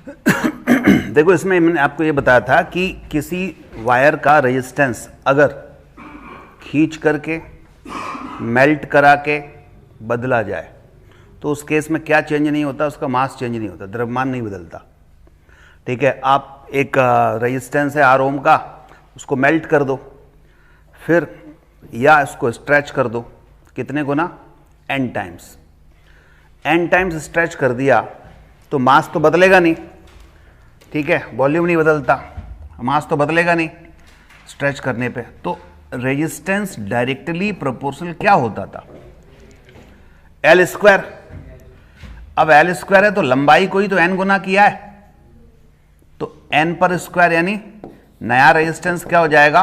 देखो इसमें मैंने आपको ये बताया था कि किसी वायर का रेजिस्टेंस अगर खींच करके मेल्ट करा के बदला जाए तो उस केस में क्या चेंज नहीं होता, उसका मास चेंज नहीं होता, द्रव्यमान नहीं बदलता। ठीक है, आप एक रेजिस्टेंस है आर ओम का, उसको मेल्ट कर दो, फिर या इसको स्ट्रेच कर दो, कितने गुना, N times. N times stretch कर दिया तो मास तो बदलेगा नहीं, ठीक है, वॉल्यूम नहीं बदलता, मास तो बदलेगा नहीं स्ट्रेच करने पे। तो रेजिस्टेंस डायरेक्टली प्रोपोर्शनल क्या होता था, एल स्क्वायर। अब एल स्क्वायर है तो लंबाई को ही तो एन गुना किया है, तो एन पर स्क्वायर यानी नया रेजिस्टेंस क्या हो जाएगा,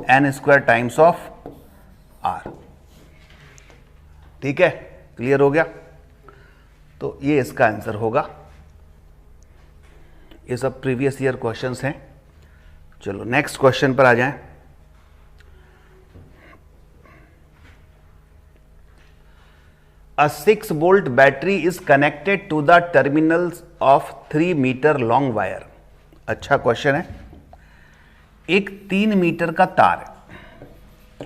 N square times of R. ठीक है, क्लियर हो गया। तो ये इसका आंसर होगा। ये सब प्रीवियस ईयर क्वेश्चंस हैं। चलो नेक्स्ट क्वेश्चन पर आ जाएं। A 6 volt battery is connected to the terminals of 3 meter long wire। अच्छा क्वेश्चन है। एक 3 मीटर का तार है,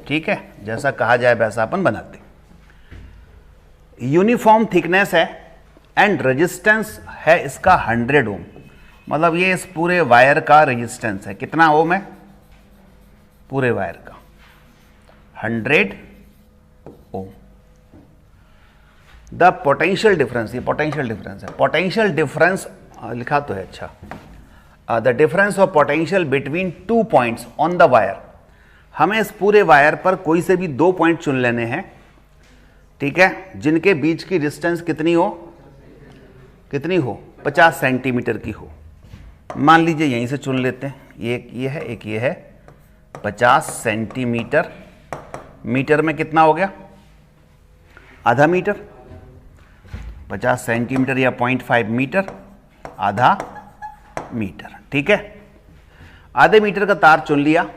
ठीक है, जैसा कहा जाए वैसा अपन बनाते। यूनिफॉर्म थिकनेस है एंड रेजिस्टेंस है इसका 100 ओम। मतलब ये इस पूरे वायर का रेजिस्टेंस है, कितना ओम है, पूरे वायर का 100 ओम। द पोटेंशियल डिफरेंस, ये पोटेंशियल डिफरेंस है, पोटेंशियल डिफरेंस लिखा तो है, अच्छा, the difference of potential between 2 points on the wire. हमें इस पूरे वायर पर कोई से भी 2 पॉइंट चुन लेने हैं, ठीक है, जिनके बीच की डिस्टेंस कितनी हो, 50 सेंटीमीटर की हो। मान लीजिए यहीं से चुन लेते हैं, एक ये है, एक ये है, 50 सेंटीमीटर। मीटर में कितना हो गया, आधा मीटर। 50 सेंटीमीटर या 0.5 मीटर, आधा मीटर। ठीक है, आधे मीटर का तार चुन लिया।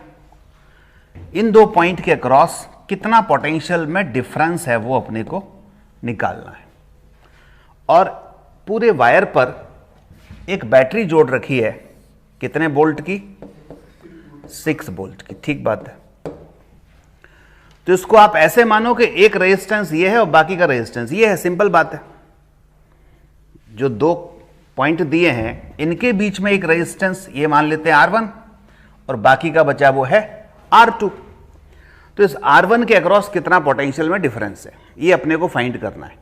इन 2 पॉइंट के अक्रॉस कितना पोटेंशियल में डिफरेंस है वो अपने को निकालना है। और पूरे वायर पर एक बैटरी जोड़ रखी है, कितने वोल्ट की, 6 वोल्ट की। ठीक बात है। तो इसको आप ऐसे मानो कि एक रेजिस्टेंस ये है और बाकी का रेजिस्टेंस ये है, सिंपल बात है। जो 2 पॉइंट दिए हैं इनके बीच में एक रेजिस्टेंस ये मान लेते हैं R1 और बाकी का बचा वो है R2। तो इस R1 के अक्रॉस कितना पोटेंशियल में डिफरेंस है ये अपने को फाइंड करना है।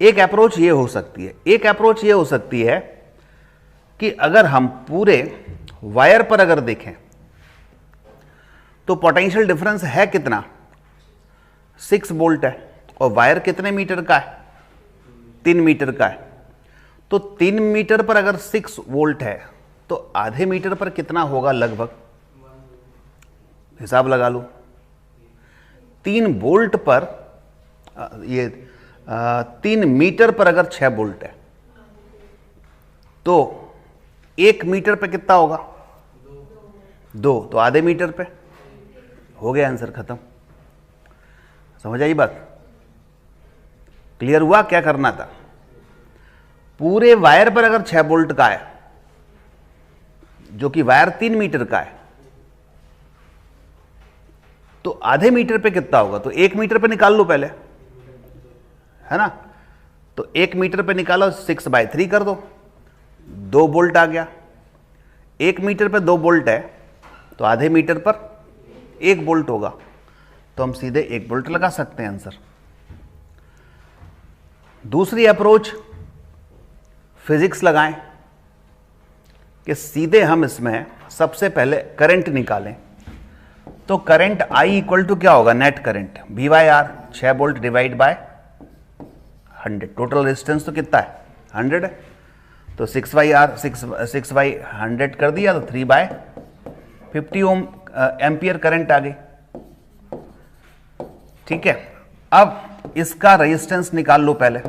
एक अप्रोच ये हो सकती है, एक अप्रोच ये हो सकती है कि अगर हम पूरे वायर पर अगर देखें तो पोटेंशियल डिफरेंस है कितना, 6 वोल्ट है, और वायर कितने मीटर का है, 3 मीटर का है। तो 3 मीटर पर अगर 6 वोल्ट है तो आधे मीटर पर कितना होगा, लगभग हिसाब लगा लो। 3 वोल्ट पर 3 मीटर पर अगर 6 वोल्ट है तो 1 मीटर पे कितना होगा, 2, तो आधे मीटर पे हो गया, आंसर खत्म। समझ आई बात, क्लियर हुआ क्या करना था। पूरे वायर पर अगर 6 वोल्ट का है, जो कि वायर 3 मीटर का है, तो आधे मीटर पे कितना होगा, तो 1 मीटर पे निकाल लो पहले, है ना। तो 1 मीटर पे निकालो, 6/3 कर दो, 2 वोल्ट आ गया। 1 मीटर पे 2 वोल्ट है तो आधे मीटर पर 1 वोल्ट होगा, तो हम सीधे 1 वोल्ट लगा सकते हैं आंसर। दूसरी अप्रोच फिजिक्स लगाएं कि सीधे हम इसमें सबसे पहले करंट निकालें। तो करंट I इक्वल टू क्या होगा, net current V/R, 6 volt divide by 100। Total resistance तो कितना है, 100 है, तो 6/100 कर दिया तो 3/50 ओम एम्पियर करंट आ गई। ठीक है, अब इसका रेजिस्टेंस निकाल लो पहले,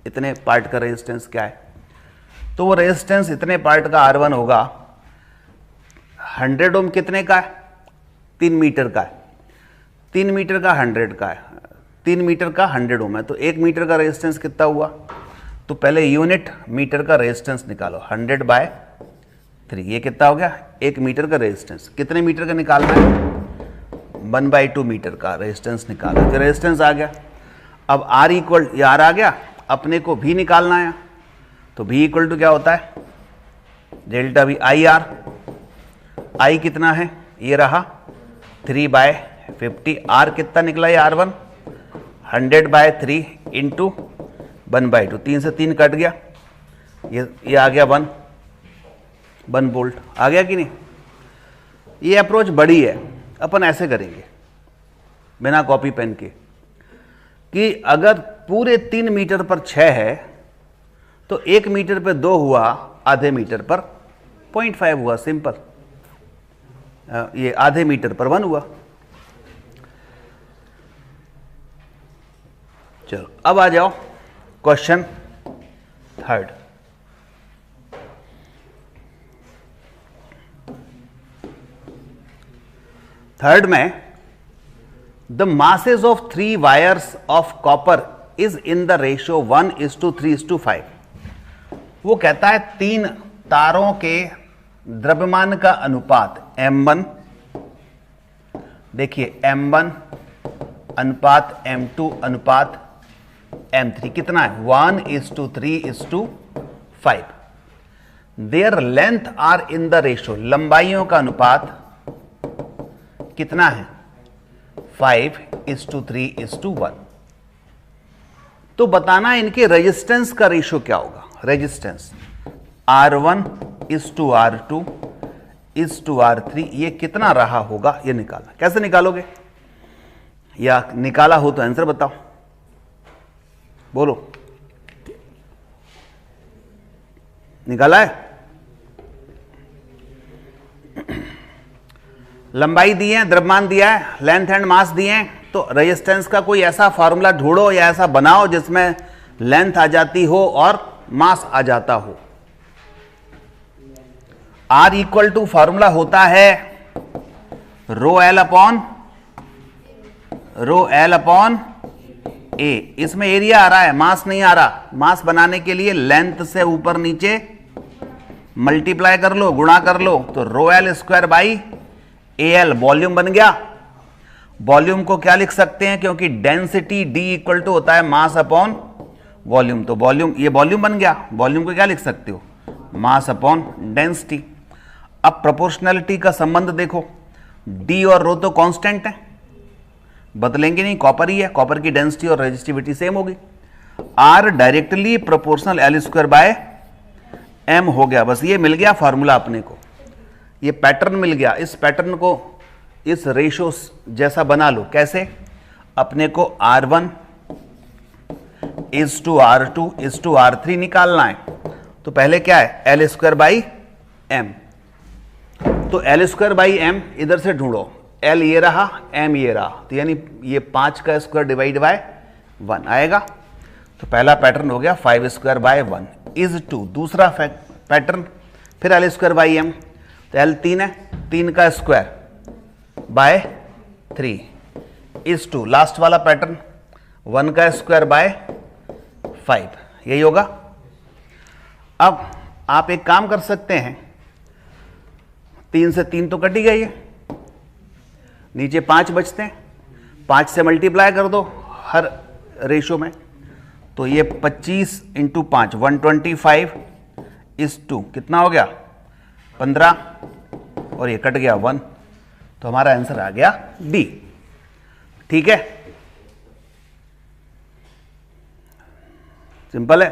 इतने पार्ट का रेजिस्टेंस क्या है। तो वो रेजिस्टेंस इतने पार्ट का R1 होगा, 100 ओम कितने का है, 3 मीटर का है, 3 मीटर का 100 का है, 3 मीटर का 100 ओम है, तो 1 मीटर का रेजिस्टेंस कितना हुआ, तो पहले यूनिट मीटर का रेजिस्टेंस निकालो, 100/3, ये कितना हो गया, 1 मीटर का रेजिस्टेंस। कितने मीटर का निकालना है, 1/2 मीटर का रेजिस्टेंस निकाला, तो रेजिस्टेंस आ गया। अब R इक्वल, ये R आ गया, अपने को भी निकालना है, तो V इक्वल टू क्या होता है, डेल्टा V IR। I कितना है, ये रहा 3/50, R कितना निकला, ये R1, 100/3 इंटू 1/2, 3 से 3 कट गया, ये आ गया 1 वोल्ट, आ गया कि नहीं। ये अप्रोच बड़ी है, अपन ऐसे करेंगे बिना कॉपी पेन के कि अगर पूरे 3 मीटर पर 6 है तो 1 मीटर पे 2 हुआ, आधे मीटर पर 0.5 हुआ, सिंपल। ये आधे मीटर पर 1 हुआ। चलो अब आ जाओ क्वेश्चन थर्ड। थर्ड में the masses of 3 wires of copper is in the ratio 1:3:5। वो कहता है 3 तारों के द्रव्यमान का अनुपात m1, देखिए m1 अनुपात m2 अनुपात m3 कितना है, 1:3:5। Their length are in the ratio, लंबाइयों का अनुपात कितना है, 5:3:1। तो बताना इनके रेजिस्टेंस का रेशियो क्या होगा। रेजिस्टेंस R1:R2:R3, ये कितना रहा होगा, ये निकालना। कैसे निकालोगे, या निकाला हो तो आंसर बताओ, बोलो। निकाला है, लंबाई दी है, द्रव्यमान दिया है, लेंथ एंड मास दिए हैं, तो रेजिस्टेंस का कोई ऐसा फॉर्मूला ढूंढो या ऐसा बनाओ जिसमें लेंथ आ जाती हो और मास आ जाता हो। R इक्वल टू फॉर्मूला होता है ρL अपॉन A। इसमें एरिया आ रहा है, मास नहीं आ रहा। मास बनाने के लिए लेंथ से ऊपर नीचे मल्टीप्लाई कर लो, गुणा कर लो, तो ρL²/AL वॉल्यूम बन गया। वॉल्यूम को क्या लिख सकते हैं, क्योंकि डेंसिटी D इक्वल टू होता है मास अपॉन वॉल्यूम, तो वॉल्यूम, ये वॉल्यूम बन गया। वॉल्यूम को क्या लिख सकते हो, मास अपॉन डेंसिटी। अब प्रोपोर्शनैलिटी का संबंध देखो, D और रो तो कांस्टेंट है, बदलेंगे नहीं, कॉपर ही है, कॉपर की डेंसिटी और रेजिस्टिविटी सेम होगी। R डायरेक्टली प्रोपोर्शनल L²/m हो गया। बस ये मिल गया फॉर्मूला अपने को, ये पैटर्न मिल गया। इस पैटर्न को इस रेशो जैसा बना लो। कैसे, अपने को R1:R2:R3 निकालना है, तो पहले क्या है, L²/m। तो L²/m इधर से ढूंढो, L ये रहा, m ये रहा, तो यानी ये 5 का स्क्वायर डिवाइड बाय 1 आएगा। तो पहला पैटर्न हो गया 5²/1 इज टू। दूसरा पैटर्न फिर L²/m, तो L 3 है, 3 का square by 3 is two. Last वाला पैटर्न 1 का स्क्वायर बाय 5, यही होगा। अब आप एक काम कर सकते हैं, 3 से 3 तो कट ही गई है, नीचे 5 बचते हैं, 5 से मल्टीप्लाई कर दो हर रेशो में, तो ये 25 × 5 125 इज टू कितना हो गया, 15, और ये कट गया 1, तो हमारा आंसर आ गया डी। ठीक है, सिंपल है।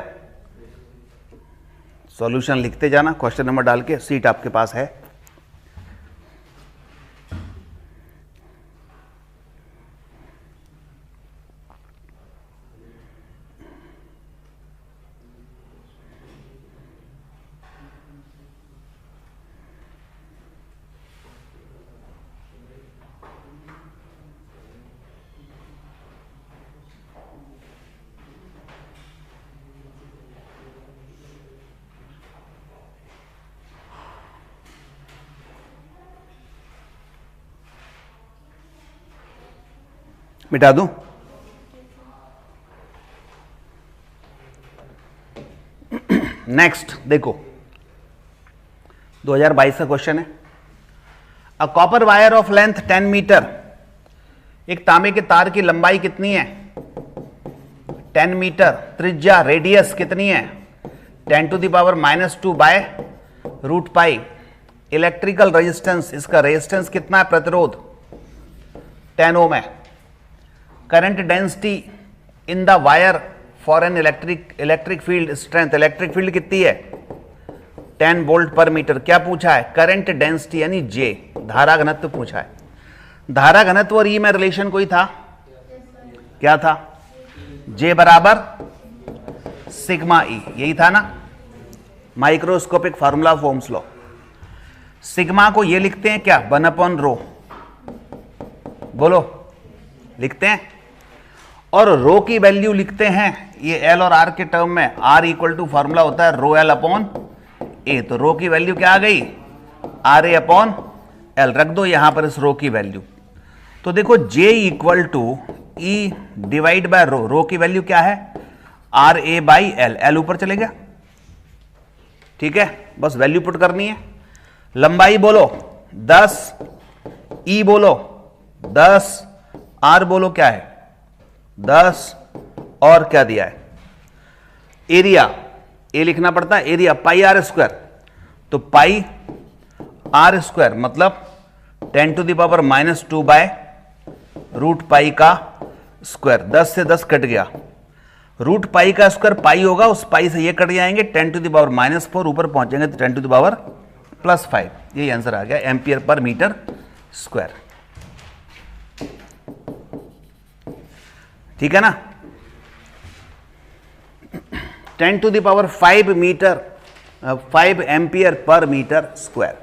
सॉल्यूशन लिखते जाना, क्वेश्चन नंबर डाल के, सीट आपके पास है। मिटा दूं? नेक्स्ट देखो 2022 का क्वेश्चन है। A copper wire of length 10 metre, एक तांबे के तार की लंबाई कितनी है 10 मीटर, त्रिज्या रेडियस कितनी है 10⁻⁻² बाय √π। इलेक्ट्रिकल रेजिस्टेंस, इसका रेजिस्टेंस कितना है प्रतिरोध 10 ओम है। Current density in the wire for an electric field strength, electric field कितनी है 10 वोल्ट पर मीटर। क्या पूछा है करंट डेंसिटी यानी जे, धारा घनत्व पूछा है। धारा घनत्व और ई में रिलेशन कोई था, क्या था जे बराबर सिग्मा ई, यही था ना microscopic formula of Ohm's law. Sigma को ये लिखते हैं क्या 1/ρ, बोलो लिखते हैं, और रो की वैल्यू लिखते हैं ये एल और आर के टर्म में, आर इक्वल टू फॉर्मूला होता है ρl/a, तो रो की वैल्यू क्या आ गई RA/L, रख दो यहां पर इस रो की वैल्यू। तो देखो J equal to E divide by rho, rho की वैल्यू क्या है RA/L, L ऊपर चले गया, ठीक है, बस वैल्यू पुट करनी है। लंबाई बोलो 10, ई बोलो 10, आर बोलो क्या है 10, और क्या दिया है एरिया, ए लिखना पड़ता है एरिया πr², तो πr² मतलब 10⁻⁻² बाय √π का स्क्वायर, 10 से 10 कट गया, √π का स्क्वायर पाई होगा, उस पाई से ये कट जाएंगे 10⁻⁻⁴, ऊपर पहुंचेंगे तो 10⁻+5, यही आंसर आ गया एम्पियर पर मीटर स्क्वायर। ठीक है ना, 10⁵ metre 5 ampere per metre square.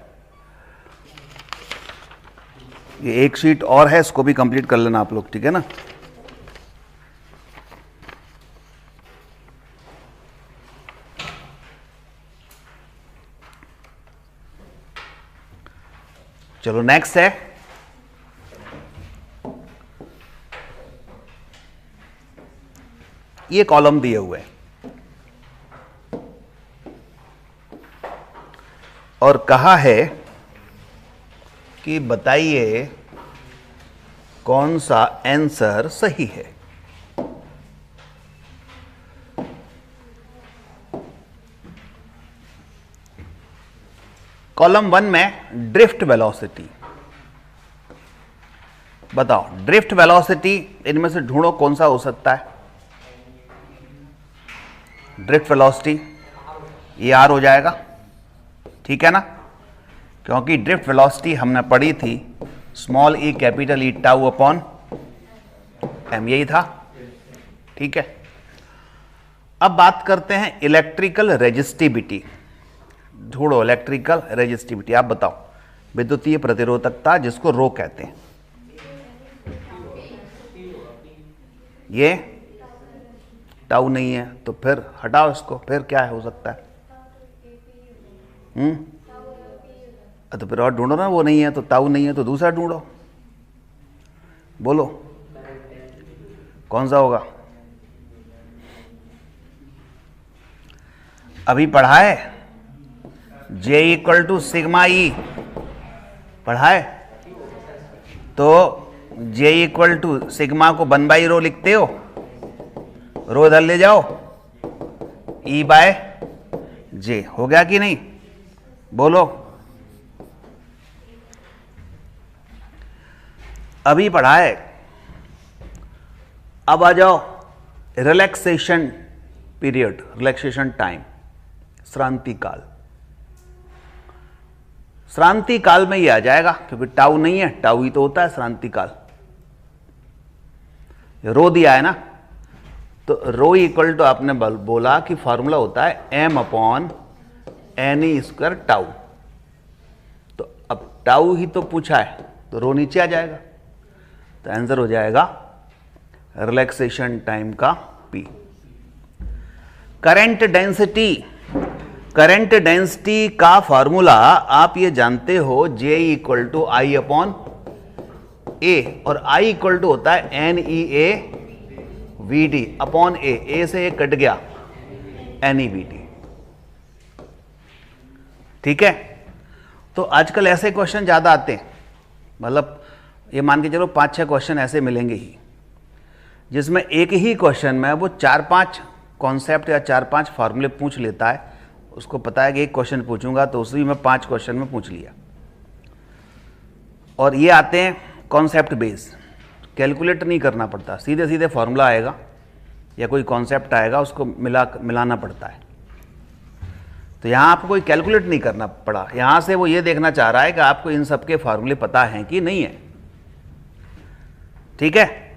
ये एक शीट और है, इसको भी कंप्लीट कर लेना आप लोग, ठीक है ना। चलो नेक्स्ट है ये कॉलम दिए हुए और कहा है कि बताइए कौन सा आंसर सही है। कॉलम 1 में ड्रिफ्ट वेलोसिटी, बताओ ड्रिफ्ट वेलोसिटी इनमें से ढूंढो कौन सा हो सकता है। ड्रिफ्ट वेलोसिटी ये आर हो जाएगा, ठीक है ना, क्योंकि ड्रिफ्ट वेलोसिटी हमने पढ़ी थी small E capital E tau upon M, यही था, ठीक है। अब बात करते हैं इलेक्ट्रिकल रेजिस्टिविटी, ढूंढो इलेक्ट्रिकल रेजिस्टिविटी। आप बताओ विद्युतीय प्रतिरोधकता जिसको रो कहते हैं, ये टाउ नहीं है तो फिर हटाओ इसको, फिर क्या है हो सकता है तो फिर और ढूंढो ना, वो नहीं है तो टाउ नहीं है तो दूसरा ढूंढो, बोलो कौन सा होगा। अभी पढ़ा है J equal to sigma E, पढ़ा है, तो J इक्वल टू सिग्मा को 1/ρ लिखते हो, रो इधर ले जाओ, E/J हो गया कि नहीं, बोलो। अभी पढ़ा है, अब आ जाओ रिलैक्सेशन पीरियड, रिलैक्सेशन टाइम, श्रांति काल। श्रांति काल में ये आ जाएगा क्योंकि टाउ नहीं है, टाउ ही तो होता है श्रांति काल। रो दिया है ना, तो रो इक्वल टू आपने बोला कि फॉर्मूला होता है m/n² टाउ, तो अब टाउ ही तो पूछा है तो रो नीचे आ जाएगा, तो आंसर हो जाएगा रिलैक्सेशन टाइम का P। Current density, current density का फॉर्मूला आप ये जानते हो J इक्वल टू I/A और I इक्वल टू होता है NEA/VD अपॉन A से ये कट गया NEVD, ठीक है। तो आजकल ऐसे क्वेश्चन ज़्यादा आते हैं, मतलब ये मान के चलो 5-6 क्वेश्चन ऐसे मिलेंगे ही जिसमें एक ही क्वेश्चन में वो 4-5 कॉन्सेप्ट या 4-5 फार्मूले पूछ लेता है। उसको पता है कि एक क्वेश्चन पूछूंगा तो उसी में 5 क्वेश्चन में पूछ लिया। और ये आते हैं कॉन्सेप्ट बेस, कैलकुलेट नहीं करना पड़ता, सीधे सीधे फार्मूला आएगा या कोई कॉन्सेप्ट आएगा, उसको मिलाना पड़ता है। तो यहाँ आपको कोई कैलकुलेट नहीं करना पड़ा, यहाँ से वो ये देखना चाह रहा है कि आपको इन सब के फार्मूले पता हैं कि नहीं है। ठीक है।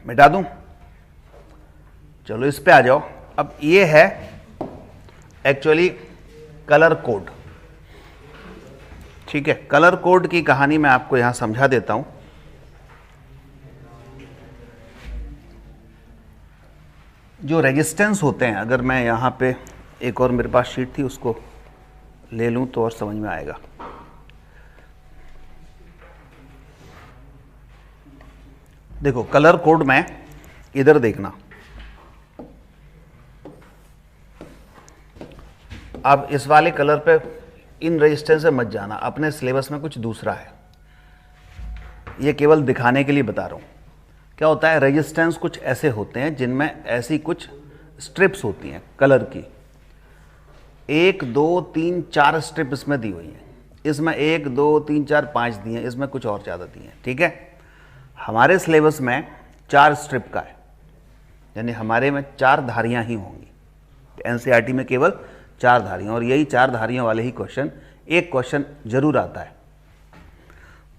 मिटा दूं? चलो इस पे आ जाओ। अब ये है एक्चुअली कलर कोड। ठीक है, कलर कोड की कहानी मैं आपको यहां समझा देता हूं। जो रेजिस्टेंस होते हैं, अगर मैं यहां पे एक और मेरे पास शीट थी उसको ले लूं तो और समझ में आएगा। देखो कलर कोड में इधर देखना, अब इस वाले कलर पे इन रेजिस्टेंस से मत जाना, अपने सिलेबस में कुछ दूसरा है, ये केवल दिखाने के लिए बता रहा हूं। क्या होता है, रेजिस्टेंस कुछ ऐसे होते हैं जिनमें ऐसी कुछ स्ट्रिप्स होती हैं कलर की, 1 2 3 4 स्ट्रिप इसमें दी हुई हैं, इसमें 1 2 3 4 5 दी हैं, इसमें कुछ और ज़्यादा दी हैं। ठीक है, हमारे सिलेबस में 4 स्ट्रिप का है, यानी हमारे में 4 धारियां ही होंगी। एनसीईआरटी में केवल 4 धारियां, और यही 4 धारियों वाले ही क्वेश्चन, एक क्वेश्चन जरूर आता है।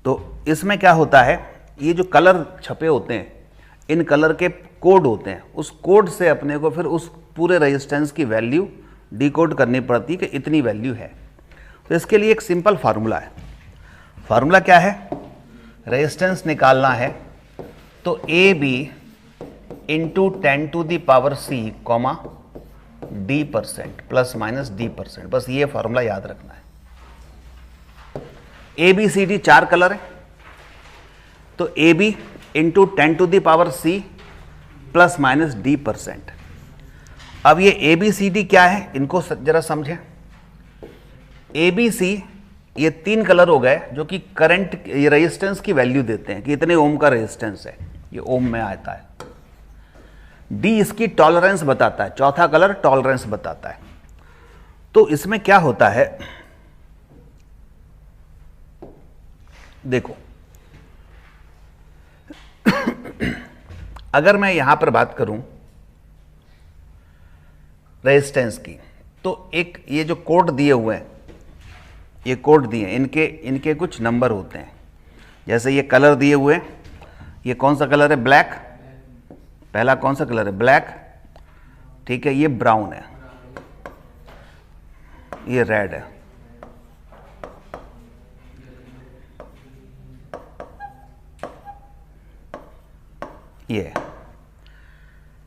तो इसमें क्या होता है, ये जो कलर छपे होते हैं, इन कलर के कोड होते हैं, उस कोड से अपने को फिर उस पूरे रेजिस्टेंस की वैल्यू डिकोड करनी पड़ती है कि इतनी वैल्यू है। तो इसके लिए एक सिंपल फार्मूला है। फार्मूला क्या है, रेजिस्टेंस निकालना है तो A B into 10⁻⁶ comma d% plus minus d%, बस ये फार्मूला याद रखना है। A B C D 4 colour है, तो A B into 10⁻⁶ plus minus d%। अब ये ए बी सी डी क्या है, इनको जरा समझें। ए बी सी ये 3 कलर हो गए जो कि करंट, ये रेजिस्टेंस की वैल्यू देते हैं कि इतने ओम का रेजिस्टेंस है, ये ओम में आता है। डी इसकी टॉलरेंस बताता है, चौथा कलर टॉलरेंस बताता है। तो इसमें क्या होता है, देखो अगर मैं यहां पर बात करूं रेजिस्टेंस की, तो एक ये जो कोड दिए हुए हैं, ये कोड दिए, इनके कुछ नंबर होते हैं। जैसे ये कलर दिए हुए हैं, ये कौन सा कलर है, ब्लैक, पहला कौन सा कलर है, ब्लैक। ठीक है, ये ब्राउन है, ये रेड है, ये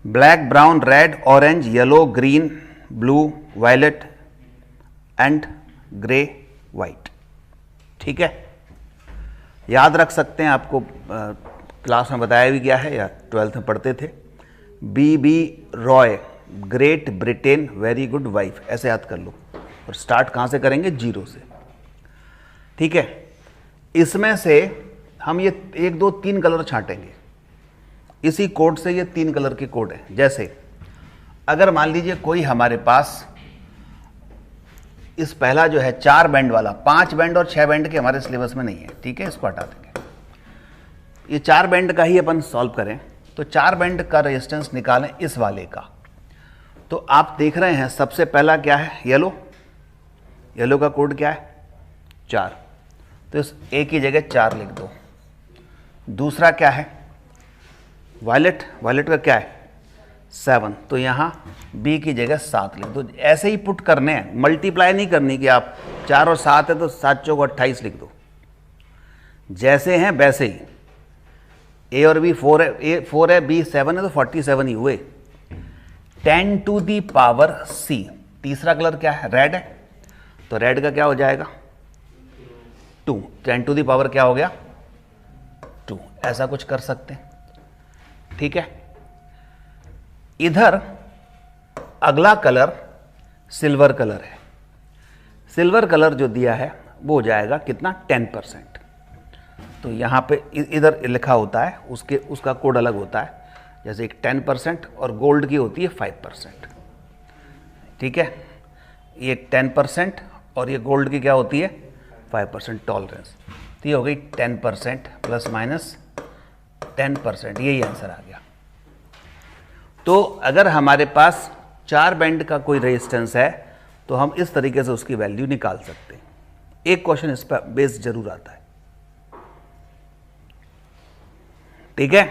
black brown red orange yellow green blue violet and grey white. ठीक है, याद रख सकते हैं, आपको क्लास में बताया भी गया है या 12th में पढ़ते थे। B B Roy Great Britain very good wife, ऐसे याद कर लो। और स्टार्ट कहाँ से करेंगे, 0 से। ठीक है, इसमें से हम ये 1 2 3 कलर छांटेंगे, इसी कोड से ये 3 कलर के कोड हैं। जैसे अगर मान लीजिए कोई हमारे पास इस पहला जो है 4 बैंड वाला, 5 बैंड और 6 बैंड के हमारे सिलेबस में नहीं है। ठीक है, इसको हटा देंगे, ये 4 बैंड का ही अपन सॉल्व करें। तो 4 बैंड का रेजिस्टेंस निकालें इस वाले का। तो आप देख रहे हैं सबसे पहला क्या है, येलो, येलो का कोड क्या है 4, तो इस ए की जगह 4 लिख दो। दूसरा क्या है वायलेट, वायलेट का क्या है 7, तो यहाँ बी की जगह 7 लिख दो। ऐसे ही पुट करने हैं, मल्टीप्लाई नहीं करनी कि आप 4 और 7 है तो 7 चौक 28 लिख दो। जैसे हैं वैसे ही, ए और बी 4 है, ए 4 है, बी 7 है तो 47 ही हुए। 10⁻⁶, तीसरा कलर क्या है, रेड है, तो रेड का क्या हो जाएगा 2, 10 क्या हो गया 2, ऐसा कुछ कर सकते हैं। ठीक है, इधर अगला कलर सिल्वर कलर है। सिल्वर कलर जो दिया है वो हो जाएगा कितना, 10%। तो यहाँ पे इधर लिखा होता है, उसका कोड अलग होता है, जैसे एक 10% और गोल्ड की होती है 5%। ठीक है, ये 10% और ये गोल्ड की क्या होती है 5% टॉलरेंस। तो ये हो गई 10% प्लस माइनस 10%, यही आंसर आ गया। तो अगर हमारे पास 4 बैंड का कोई रेजिस्टेंस है तो हम इस तरीके से उसकी वैल्यू निकाल सकते हैं। एक क्वेश्चन इस पर बेस जरूर आता है। ठीक है,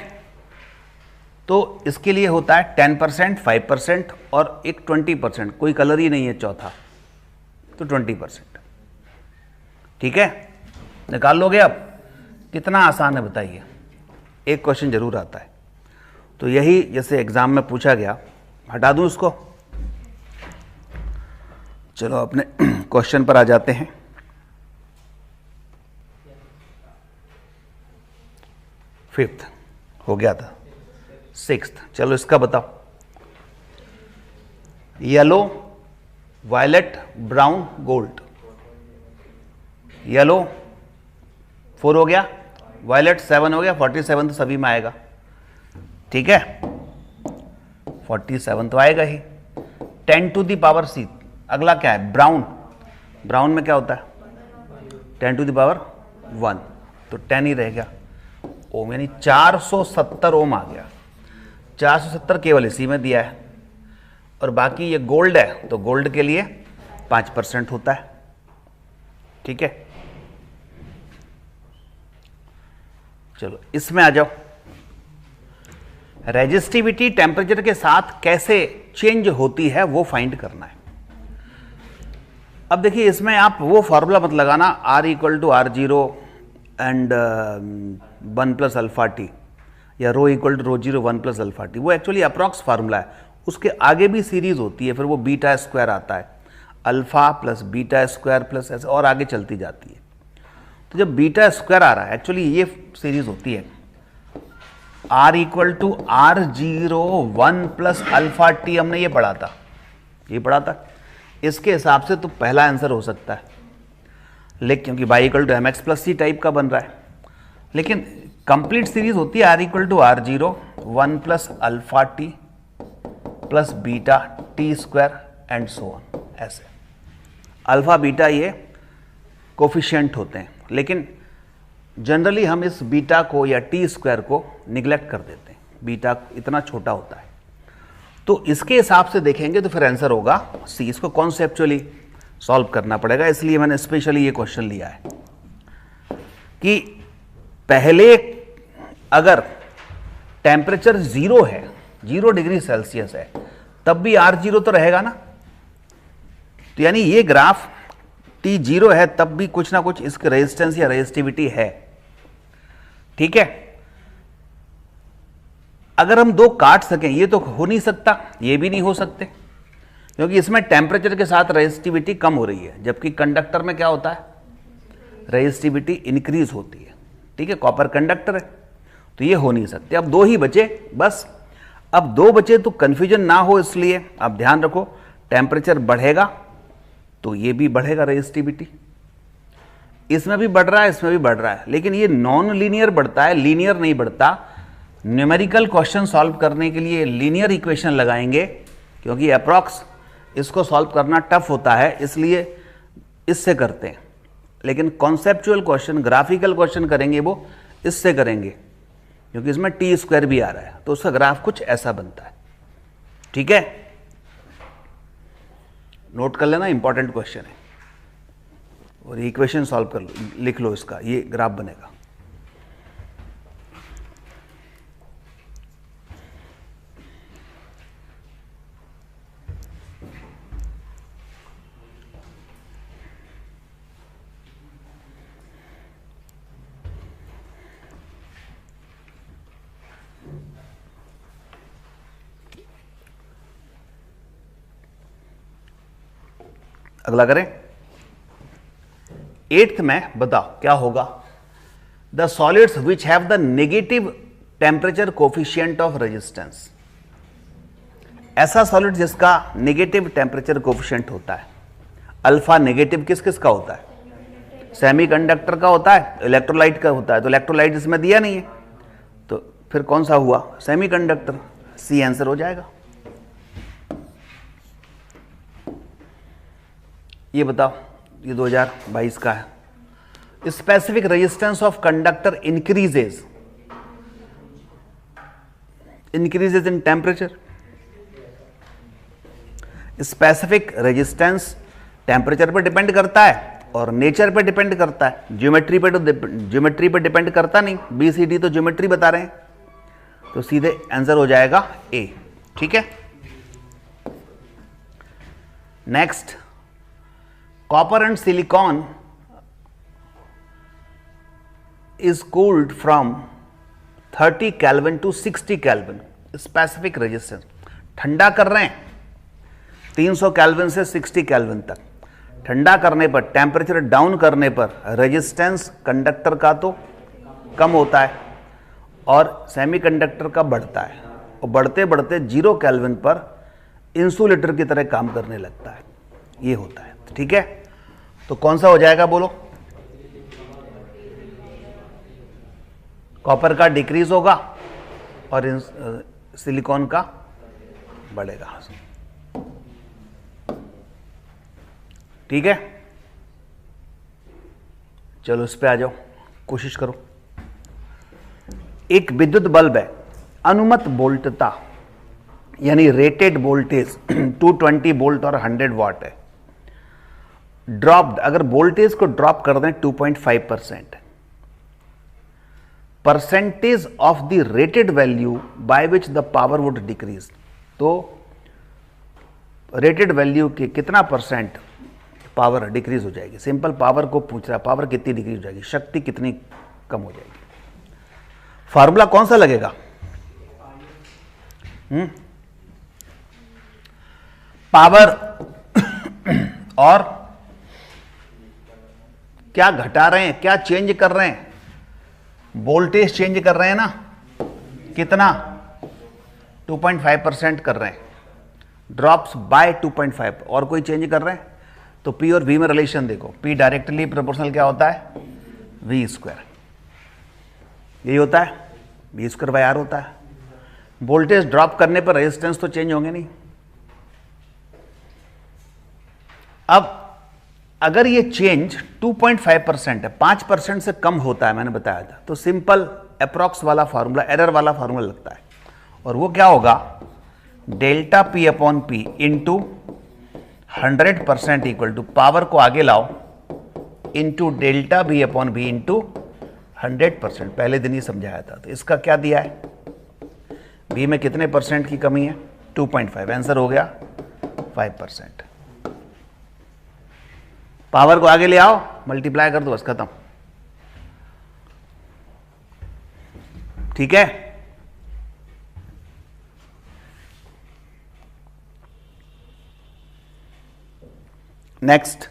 तो इसके लिए होता है 10%, 5% और एक 20%, कोई कलर ही नहीं है चौथा, तो 20%। ठीक है, निकाल लोगे अब? कितना आसान है बताइए, एक क्वेश्चन जरूर आता है। तो यही जैसे एग्जाम में पूछा गया, हटा दूं इसको। चलो अपने क्वेश्चन पर आ जाते हैं। फिफ्थ हो गया था, सिक्स्थ, चलो इसका बताओ। Yellow, violet, brown, gold. Yellow 4 हो गया, वायलेट 7 हो गया, 47 तो सभी में आएगा। ठीक है, 47 तो आएगा ही। 10 टू दी पावर C। अगला क्या है, ब्राउन। ब्राउन में क्या होता है 10 टू दी पावर 1, तो 10 ही रह गया। ओम यानी 470 ओम आ गया। 470 केवल इसी में दिया है, और बाकी ये गोल्ड है तो गोल्ड के लिए 5% होता है। ठीक है, चलो इसमें आ जाओ। रेजिस्टिविटी टेम्परेचर के साथ कैसे चेंज होती है वो फाइंड करना है। अब देखिए, इसमें आप वो फॉर्मूला मत लगाना R = R0 एंड 1 + α_t या ρ = ρ0 1 + α_t। वो एक्चुअली अप्रॉक्स फार्मूला है, उसके आगे भी सीरीज होती है, फिर वो बीटा स्क्वायर आता है, alpha plus beta square plus ऐसे और आगे चलती जाती है। तो जब बीटा स्क्वायर आ रहा है, एक्चुअली ये सीरीज होती है R = R0 1 + α_t। हमने ये पढ़ा था, इसके हिसाब से तो पहला आंसर हो सकता है, लेकिन क्योंकि y = mx + c टाइप का बन रहा है, लेकिन कंप्लीट सीरीज होती है R = R0 1 + α_t plus beta t² and so on. ऐसे अल्फा बीटा ये कोफिशिएंट होते हैं, लेकिन जनरली हम इस बीटा को या t² को निगलेक्ट कर देते हैं, बीटा इतना छोटा होता है। तो इसके हिसाब से देखेंगे तो फिर आंसर होगा सी। इसको कॉन्सेप्चुअली सॉल्व करना पड़ेगा, इसलिए मैंने स्पेशली ये क्वेश्चन लिया है कि पहले अगर टेम्परेचर 0 है, 0 डिग्री सेल्सियस है, तब भी R0 तो रहेगा ना। तो यानी ये ग्राफ T0 है तब भी कुछ ना कुछ इसके रेजिस्टेंस या रेजिस्टिविटी है। ठीक है, अगर हम दो काट सकें, ये तो हो नहीं सकता, ये भी नहीं हो सकते, क्योंकि इसमें टेम्परेचर के साथ रेजिस्टिविटी कम हो रही है, जबकि कंडक्टर में क्या होता है, रेजिस्टिविटी इंक्रीज होती है। ठीक है, कॉपर कंडक्टर है, तो ये हो नहीं सकते। अब 2 ही बचे बस। अब 2 बचे तो कंफ्यूजन ना हो, इसलिए आप ध्यान रखो, टेम्परेचर बढ़ेगा तो ये भी बढ़ेगा रेजिस्टिविटी, इसमें भी बढ़ रहा है, इसमें भी बढ़ रहा है, लेकिन ये नॉन लीनियर बढ़ता है, लीनियर नहीं बढ़ता। न्यूमेरिकल क्वेश्चन सॉल्व करने के लिए लीनियर इक्वेशन लगाएंगे, क्योंकि अप्रॉक्स इसको सॉल्व करना टफ होता है, इसलिए इससे करते हैं। लेकिन कॉन्सेप्चुअल क्वेश्चन, ग्राफिकल क्वेश्चन करेंगे वो इससे करेंगे, क्योंकि इसमें t² भी आ रहा है, तो उसका ग्राफ कुछ ऐसा बनता है। ठीक है, नोट कर लेना, इंपॉर्टेंट क्वेश्चन है, और इक्वेशन सॉल्व कर लो, लिख लो इसका, ये ग्राफ बनेगा। अगला करें, 8th में बताओ क्या होगा। The solids which have the negative temperature coefficient of resistance. ऐसा सॉलिड जिसका नेगेटिव टेम्परेचर कोफिशिएंट होता है। अल्फा नेगेटिव किस किस का होता है? सेमीकंडक्टर का होता है, इलेक्ट्रोलाइट का होता है। तो इलेक्ट्रोलाइट इसमें दिया नहीं है, तो फिर कौन सा हुआ? सेमीकंडक्टर। सी आंसर हो जाएगा। ये बताओ, ये 2022 का है। Specific resistance of conductor increases in temperature. Specific resistance temperature पर डिपेंड करता है और नेचर पे डिपेंड करता है। ज्योमेट्री पे डिपेंड करता नहीं। BCD तो ज्योमेट्री बता रहे हैं, तो सीधे आंसर हो जाएगा ए। ठीक है, next, copper and silicon is cooled from 30 kelvin to 60 kelvin. Specific resistance, ठंडा कर रहे हैं 300 केल्विन से 60 केल्विन तक। ठंडा करने पर, टेम्परेचर डाउन करने पर रेजिस्टेंस कंडक्टर का तो कम होता है और सेमीकंडक्टर का बढ़ता है, और बढ़ते बढ़ते 0 केल्विन पर इंसुलेटर की तरह काम करने लगता है। ये होता है। ठीक है, तो कौन सा हो जाएगा बोलो? कॉपर का डिक्रीज होगा और सिलिकॉन का बढ़ेगा। ठीक है, चलो इस पे आ जाओ, कोशिश करो। एक विद्युत बल्ब है, अनुमत वोल्टता यानी रेटेड वोल्टेज 220 वोल्ट और 100 वाट है। ड्रॉप्ड, अगर वोल्टेज को ड्रॉप कर दें 2.5%, percentage of the rated value by which the power would decrease. तो रेटेड वैल्यू के कितना परसेंट पावर डिक्रीज हो जाएगी? सिंपल पावर को पूछ रहा है, पावर कितनी डिक्रीज हो जाएगी, शक्ति कितनी कम हो जाएगी। फार्मूला कौन सा लगेगा? पावर और क्या घटा रहे हैं, क्या चेंज कर रहे हैं? वोल्टेज चेंज कर रहे हैं ना, कितना? 2.5% कर रहे हैं। ड्रॉप्स बाय 2.5, और कोई चेंज कर रहे हैं? तो P और V में रिलेशन देखो, P डायरेक्टली प्रोपोर्शनल क्या होता है? V square. यही होता है, V स्क्वायर बाय R होता है। वोल्टेज ड्रॉप करने पर रेजिस्टेंस तो चेंज होंगे नहीं। अब अगर ये चेंज 2.5% है, 5% से कम होता है, मैंने बताया था, तो सिंपल अप्रॉक्स वाला फार्मूला, एरर वाला फार्मूला लगता है, और वो क्या होगा? Delta P upon P into 100% equal to, power को आगे लाओ, into delta B upon B into 100%। पहले दिन ही समझाया था। तो इसका क्या दिया है? B में कितने परसेंट की कमी है? 2.5। आंसर हो गया 5%। पावर को आगे ले आओ, मल्टीप्लाई कर दो, बस खत्म। ठीक है, next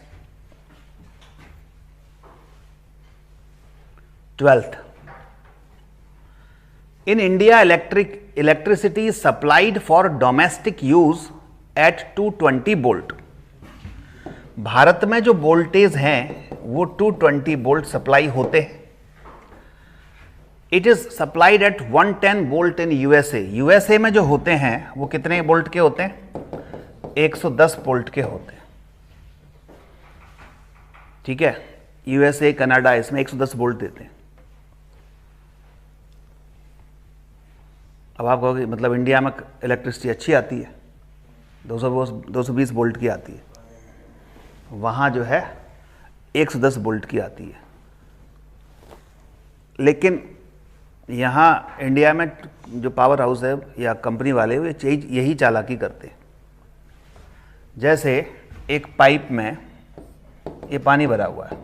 12th। In India electricity supplied for domestic use at 220 volt. Bharat में जो वोल्टेज हैं वो 220 वोल्ट सप्लाई होते हैं। It is supplied eight 110 volt in USA. USA में जो होते हैं वो कितने वोल्ट के होते हैं? 110 वोल्ट के होते हैं। ठीक है, यूएसए, कनाडा, इसमें 110 वोल्ट देते हैं। अब आप कहोगे मतलब इंडिया में इलेक्ट्रिसिटी अच्छी आती है, 220 वोल्ट की आती है, वहाँ जो है 110 वोल्ट की आती है। लेकिन यहाँ इंडिया में जो पावर हाउस है या कंपनी वाले वो यही चालाकी करते हैं। जैसे एक पाइप में ये पानी भरा हुआ है,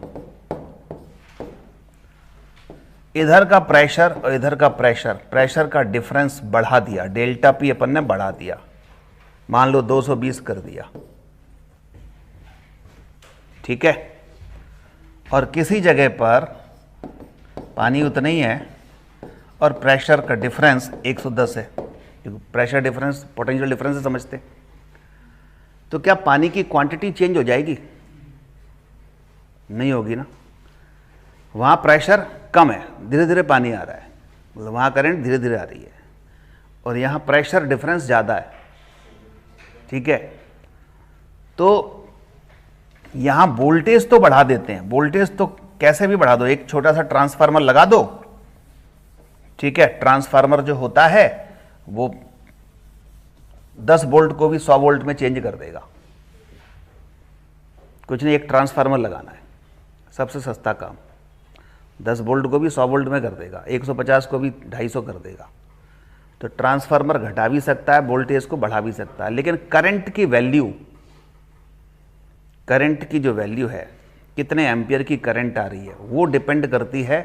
इधर का प्रेशर और इधर का प्रेशर का डिफरेंस बढ़ा दिया, डेल्टा P अपन ने बढ़ा दिया, मान लो 220 कर दिया। ठीक है, और किसी जगह पर पानी उतना ही है और प्रेशर का डिफरेंस 110 है, क्योंकि प्रेशर डिफरेंस पोटेंशियल डिफरेंस से समझते। तो क्या पानी की क्वांटिटी चेंज हो जाएगी? नहीं होगी ना। वहाँ प्रेशर कम है, धीरे धीरे पानी आ रहा है, मतलब वहाँ करंट धीरे धीरे आ रही है, और यहाँ प्रेशर डिफरेंस ज़्यादा है, ठीक है। तो यहाँ वोल्टेज तो बढ़ा देते हैं, वोल्टेज तो कैसे भी बढ़ा दो, एक छोटा सा ट्रांसफार्मर लगा दो, ठीक है। ट्रांसफार्मर जो होता है वो 10 वोल्ट को भी 100 वोल्ट में चेंज कर देगा। कुछ नहीं, एक ट्रांसफार्मर लगाना है, सबसे सस्ता काम। 10 वोल्ट को भी 100 वोल्ट में कर देगा, 150 को भी 250 कर देगा। तो ट्रांसफार्मर घटा भी सकता है, वोल्टेज को बढ़ा भी सकता है, लेकिन करंट की वैल्यू, करंट की जो वैल्यू है, कितने एम्पियर की करंट आ रही है, वो डिपेंड करती है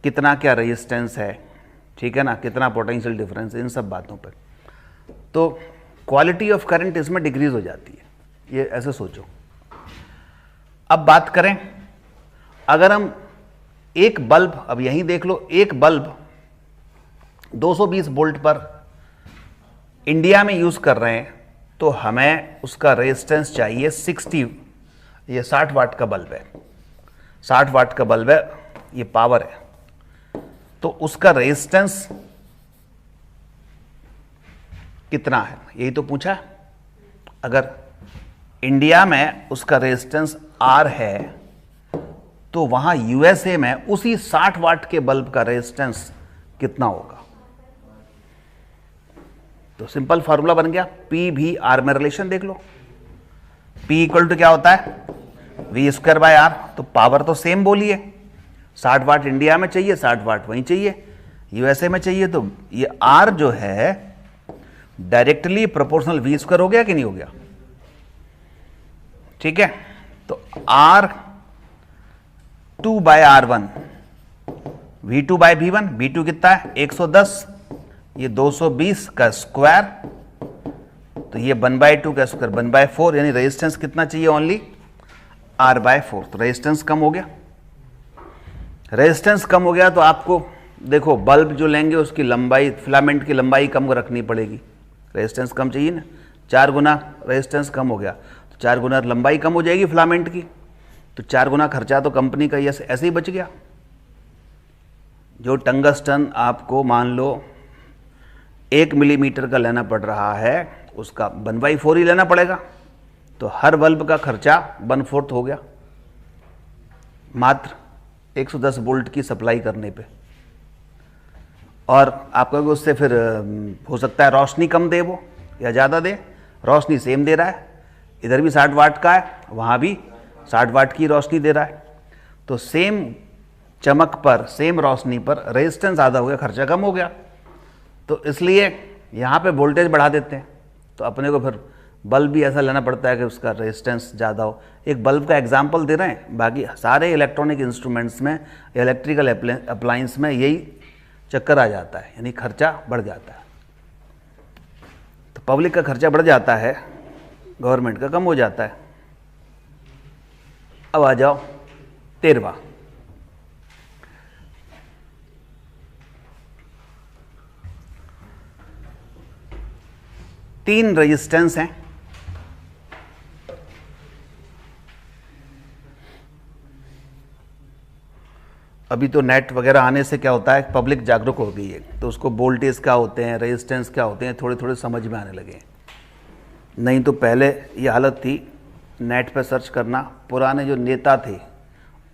कितना क्या रेजिस्टेंस है, ठीक है ना, कितना पोटेंशियल डिफरेंस, इन सब बातों पर। तो क्वालिटी ऑफ करंट इसमें डिक्रीज हो जाती है, ये ऐसे सोचो। अब बात करें, अगर हम एक बल्ब, अब यहीं देख लो, एक बल्ब 220 वोल्ट पर इंडिया में यूज कर रहे हैं, तो हमें उसका रेजिस्टेंस चाहिए 60, ये 60 वाट का बल्ब है, 60 वाट का बल्ब है, ये पावर है, तो उसका रेजिस्टेंस कितना है, यही तो पूछा। अगर इंडिया में उसका रेजिस्टेंस R है, तो वहां USA में उसी 60 वाट के बल्ब का रेजिस्टेंस कितना होगा। तो सिंपल फार्मूला बन गया, P/V/R में रिलेशन देख लो। P इक्वल टू क्या होता है, V²/R। तो पावर तो सेम बोलिए, 60 वाट इंडिया में चाहिए, 60 वाट वहीं चाहिए, USA में चाहिए, तो ये R जो है डायरेक्टली प्रोपोर्शनल V² हो गया कि नहीं हो गया, ठीक है। तो R2/R1, V2/V1, V2 कितना है 110, ये 220 का स्क्वायर, तो ये 1/2 का स्क्वायर 1/4, यानी रेजिस्टेंस कितना चाहिए, ओनली R/4। तो रेजिस्टेंस कम हो गया, रेजिस्टेंस कम हो गया, तो आपको देखो बल्ब जो लेंगे उसकी लंबाई, फिलामेंट की लंबाई कम रखनी पड़ेगी, रेजिस्टेंस कम चाहिए ना, 4 गुना रेजिस्टेंस कम हो गया, तो 4 गुना लंबाई कम हो जाएगी फिलामेंट की, तो 4 गुना खर्चा तो कंपनी का ऐसे ही बच गया। जो टंगस्टन आपको मान लो 1 मिलीमीटर का लेना पड़ रहा है, उसका 1/4 ही लेना पड़ेगा, तो हर बल्ब का खर्चा 1/4 हो गया, मात्र 110 वोल्ट की सप्लाई करने पे। और आपका उससे फिर हो सकता है रोशनी कम दे वो या ज़्यादा दे, रोशनी सेम दे रहा है, इधर भी 60 वाट का है, वहाँ भी 60 वाट की रोशनी दे रहा है, तो सेम चमक पर, सेम रोशनी पर रेजिस्टेंस आधा हो गया, खर्चा कम हो गया। तो इसलिए यहाँ पे वोल्टेज बढ़ा देते हैं, तो अपने को फिर बल्ब भी ऐसा लेना पड़ता है कि उसका रेजिस्टेंस ज़्यादा हो। एक बल्ब का एग्जाम्पल दे रहे हैं, बाकी सारे इलेक्ट्रॉनिक इंस्ट्रूमेंट्स में, इलेक्ट्रिकल अप्लायंस में यही चक्कर आ जाता है, यानी खर्चा बढ़ जाता है। तो पब्लिक का खर्चा बढ़ जाता है, गवर्नमेंट का कम हो जाता है। अब आ जाओ 13वां, तीन रेजिस्टेंस हैं, अभी तो नेट वगैरह आने से क्या होता है, पब्लिक जागरूक हो गई है, तो उसको वोल्टेज क्या होते हैं, रेजिस्टेंस क्या होते हैं, थोड़े थोड़े समझ में आने लगे। नहीं तो पहले ये हालत थी, नेट पर सर्च करना, पुराने जो नेता थे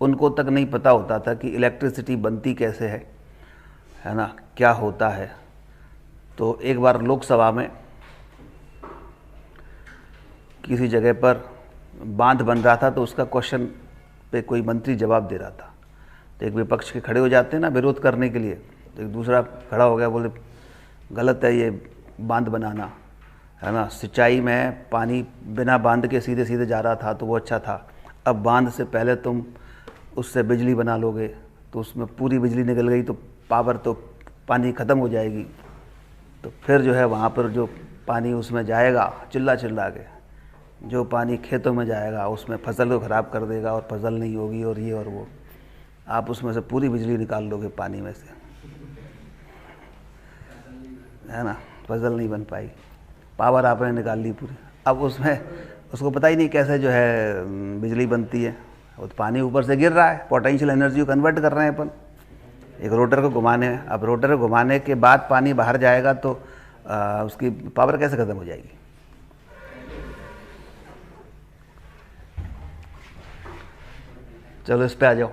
उनको तक नहीं पता होता था कि इलेक्ट्रिसिटी बनती कैसे है ना, क्या होता है। तो एक बार लोकसभा में किसी जगह पर बांध बन रहा था, तो उसका क्वेश्चन पे कोई मंत्री जवाब दे रहा था, तो एक विपक्ष के खड़े हो जाते हैं ना विरोध करने के लिए, तो एक दूसरा खड़ा हो गया, बोले गलत है ये बांध बनाना, है ना, सिंचाई में पानी बिना बांध के सीधे सीधे जा रहा था तो वो अच्छा था, अब बांध से पहले तुम उससे बिजली बना लोगे तो उसमें पूरी बिजली निकल गई तो पावर तो पानी ख़त्म हो जाएगी, तो फिर जो है वहाँ पर जो पानी उसमें जाएगा चिल्ला चिल्ला के, जो पानी खेतों में जाएगा उसमें फसल को ख़राब कर देगा और फसल नहीं होगी और ये और वो, आप उसमें से पूरी बिजली निकाल लोगे पानी में से, है ना। पजल नहीं बन पाई, पावर आपने निकाल ली पूरी। अब उसमें उसको पता ही नहीं कैसे जो है बिजली बनती है, वो तो पानी ऊपर से गिर रहा है, पोटेंशियल एनर्जी को कन्वर्ट कर रहे हैं अपन एक रोटर को घुमाने में। अब रोटर को घुमाने के बाद पानी बाहर जाएगा तो उसकी पावर कैसे ख़त्म हो जाएगी। चलो इस पे आ जाओ।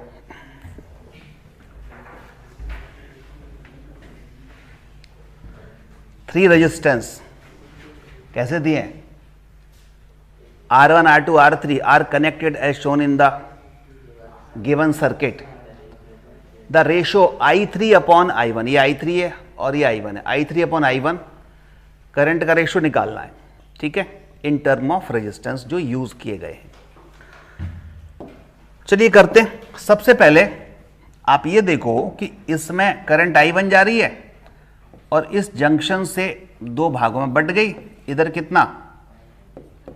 थ्री रेजिस्टेंस कैसे दिए हैं, R1, R2, R3 are connected as shown in the given circuit. The ratio I3 upon I1, ये I3 है और ये I1 है, I3 upon I1 करंट का रेशियो निकालना है, ठीक है, इन टर्म ऑफ रेजिस्टेंस जो यूज किए गए हैं। चलिए करते हैं। सबसे पहले आप ये देखो कि इसमें करंट I1 जा रही है और इस जंक्शन से दो भागों में बट गई, इधर कितना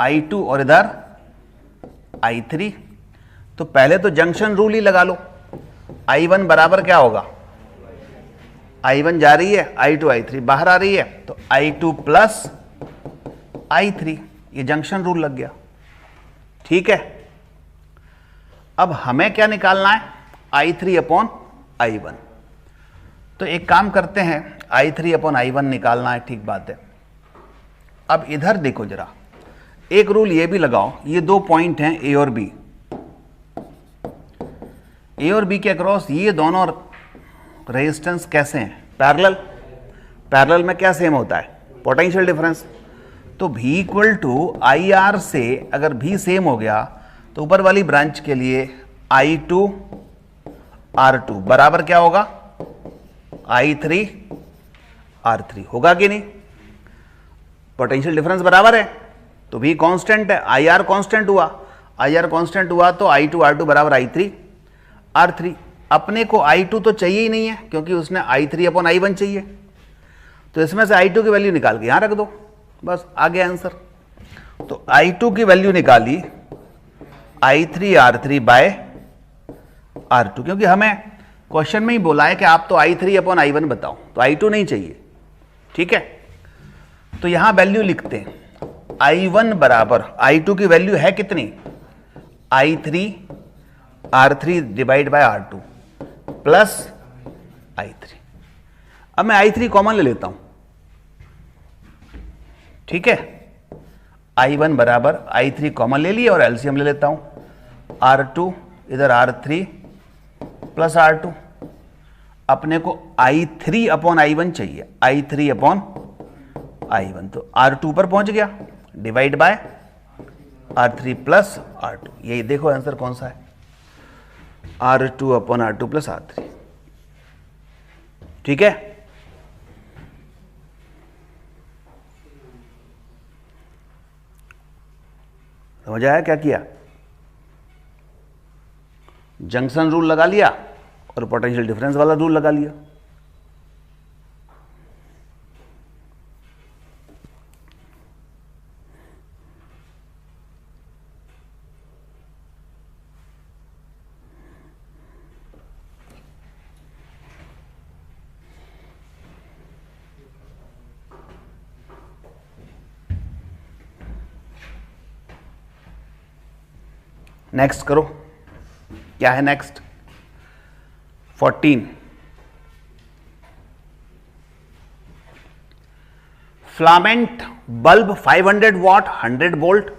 I2 और इधर I3। तो पहले तो जंक्शन रूल ही लगा लो, I1 बराबर क्या होगा, I1 जा रही है, I2 I3 बाहर आ रही है, तो I2 प्लस I3, ये जंक्शन रूल लग गया, ठीक है। अब हमें क्या निकालना है, I3 अपॉन I1। तो एक काम करते हैं, I3 अपॉन I1 निकालना है, ठीक बात है। अब इधर देखो जरा, एक रूल ये भी लगाओ, ये दो पॉइंट हैं ए और बी, ए और बी के अक्रॉस ये दोनों रेजिस्टेंस कैसे हैं, पैरेलल। पैरेलल में क्या सेम होता है, पोटेंशियल डिफरेंस। तो V इक्वल टू IR से अगर V सेम हो गया तो ऊपर वाली ब्रांच के लिए I2 R2 बराबर क्या होगा, I3 R3 होगा कि नहीं। पोटेंशियल डिफरेंस बराबर है तो V कांस्टेंट है, IR कांस्टेंट हुआ, IR कांस्टेंट हुआ तो I2 R2 बराबर I3 R3। अपने को I2 तो चाहिए ही नहीं है क्योंकि उसने I3 अपॉन I1 चाहिए, तो इसमें से I2 की वैल्यू निकाल के यहां रख दो, बस आ गया आंसर। तो I2 की वैल्यू निकाली I3 R3 बाय R2, क्योंकि हमें क्वेश्चन में ही बोला है कि आप तो I3 अपॉन I1 बताओ, तो I2 नहीं चाहिए, ठीक है। तो यहां वैल्यू लिखते हैं, I1 बराबर I2 की वैल्यू है कितनी, I3 R3 divide by R2 plus I3। अब मैं I3 कॉमन ले लेता हूं, ठीक है। I1 बराबर I3 कॉमन ले लिया और एलसीएम ले लेता हूं, R2 इधर R3 प्लस R2। अपने को I3 अपॉन I1 चाहिए, I3 अपॉन I1, तो R2 पर पहुंच गया, divide by R3 plus R2। यही देखो आंसर कौन सा है, R2 upon R2 plus R3, ठीक है। समझ आया क्या किया, जंक्शन रूल लगा लिया और पोटेंशियल डिफरेंस वाला रूल लगा लिया। नेक्स्ट करो, क्या है next, 14। Filament bulb 500 watt 100 volt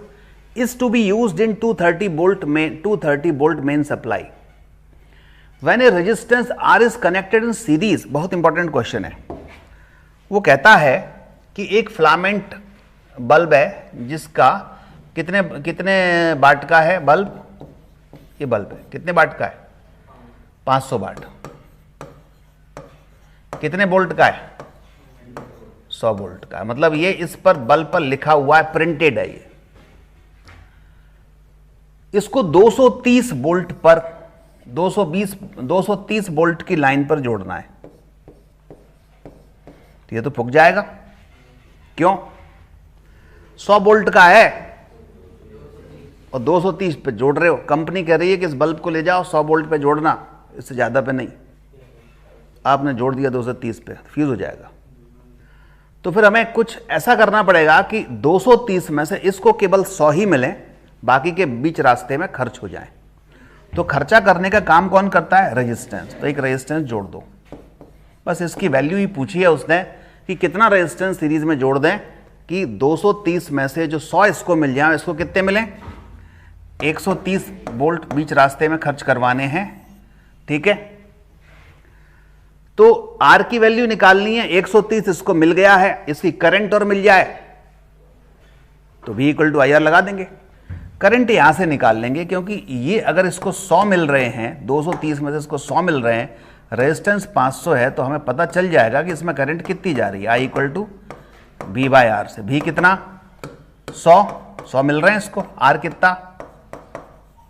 is to be used in 230 volt main supply when a resistance R is connected in series। बहुत इंपॉर्टेंट क्वेश्चन है। वो कहता है कि एक फिलामेंट बल्ब है जिसका कितने वाट का है बल्ब, ये बल्ब है कितने वाट का है, 500 वाट। कितने वोल्ट का है, 100 वोल्ट का है। मतलब ये इस पर बल्ब पर लिखा हुआ है, प्रिंटेड है ये। इसको 230 वोल्ट पर 230 वोल्ट की लाइन पर जोड़ना है, तो ये तो फूक जाएगा, क्यों, 100 वोल्ट का है और 230 पे जोड़ रहे हो। कंपनी कह रही है कि इस बल्ब को ले जाओ 100 वोल्ट पे जोड़ना, इससे ज़्यादा पे नहीं। आपने जोड़ दिया 230 पे, फ्यूज हो जाएगा। तो फिर हमें कुछ ऐसा करना पड़ेगा कि 230 में से इसको केवल 100 ही मिले, बाकी के बीच रास्ते में खर्च हो जाए। तो खर्चा करने का काम कौन करता है? रेजिस्टेंस। तो एक रेजिस्टेंस जोड़ दो, बस इसकी वैल्यू ही पूछी है उसने कि कितना रेजिस्टेंस सीरीज में जोड़ दें कि 230 में से जो 100 इसको मिल जाए, इसको कितने मिले? 130 वोल्ट बीच रास्ते में खर्च करवाने हैं। ठीक है, तो आर की वैल्यू निकालनी है। 130 इसको मिल गया है, इसकी करंट और मिल जाए तो V equal to I R लगा देंगे। करंट यहां से निकाल लेंगे, क्योंकि ये अगर इसको 100 मिल रहे हैं, 230 में से इसको 100 मिल रहे हैं, रेजिस्टेंस 500 है, तो हमें पता चल जाएगा कि इसमें करंट कितनी जा रही है। I equal to V by R से। V कितना? 100 मिल रहे हैं इसको, आर कितना?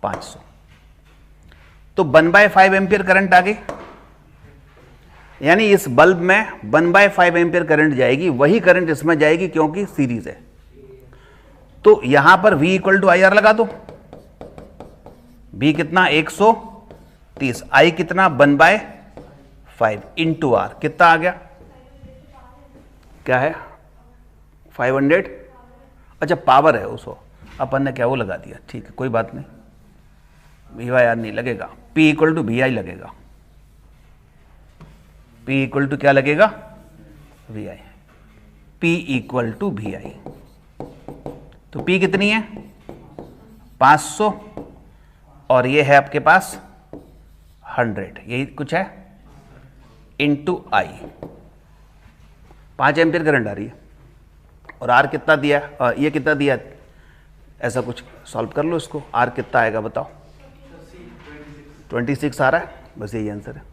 500। तो 1/5 एम्पियर करंट आ गई, यानी इस बल्ब में 1/5 एम्पियर करंट जाएगी। वही करंट इसमें जाएगी क्योंकि सीरीज है। तो यहां पर V equal to I R लगा दो। V कितना? 130। I कितना? 1/5 इंटू आर। कितना आ गया? क्या है? 500। अच्छा, पावर है उसको, अपन ने क्या वो लगा दिया। ठीक है, कोई बात नहीं, V बाय आर नहीं लगेगा, P इक्वल टू VI लगेगा। P इक्वल टू क्या लगेगा? VI। P equal to VI। तो P कितनी है? 500 और ये है आपके पास 100, यही कुछ है, इंटू I। 5 एम्पियर करंट आ रही है और R कितना दिया है? ये कितना दिया है? ऐसा कुछ सॉल्व कर लो इसको। R कितना आएगा बताओ? 26 आ रहा है, बस यही आंसर है।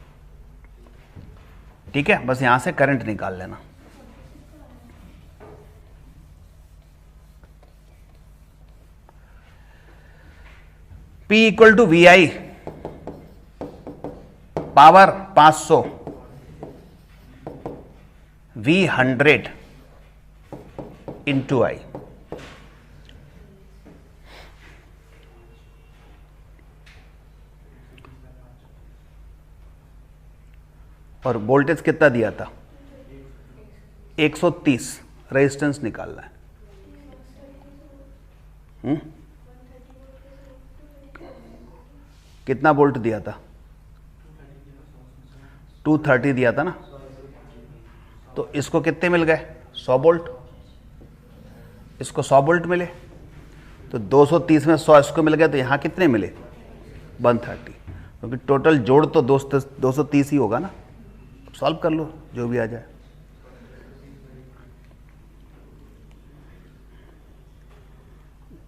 ठीक है, बस यहां से करंट निकाल लेना। P equal to VI, power 500, V 100 into I। और वोल्टेज कितना दिया था? 130। रेजिस्टेंस निकालना है। कितना वोल्ट दिया था? 230 दिया था ना। तो इसको कितने मिल गए? 100 वोल्ट। इसको 100 वोल्ट मिले, तो 230 में 100 इसको मिल गए, तो यहां कितने मिले? 130। क्योंकि टोटल जोड़ तो 230 ही होगा ना। सॉल्व कर लो, जो भी आ जाए।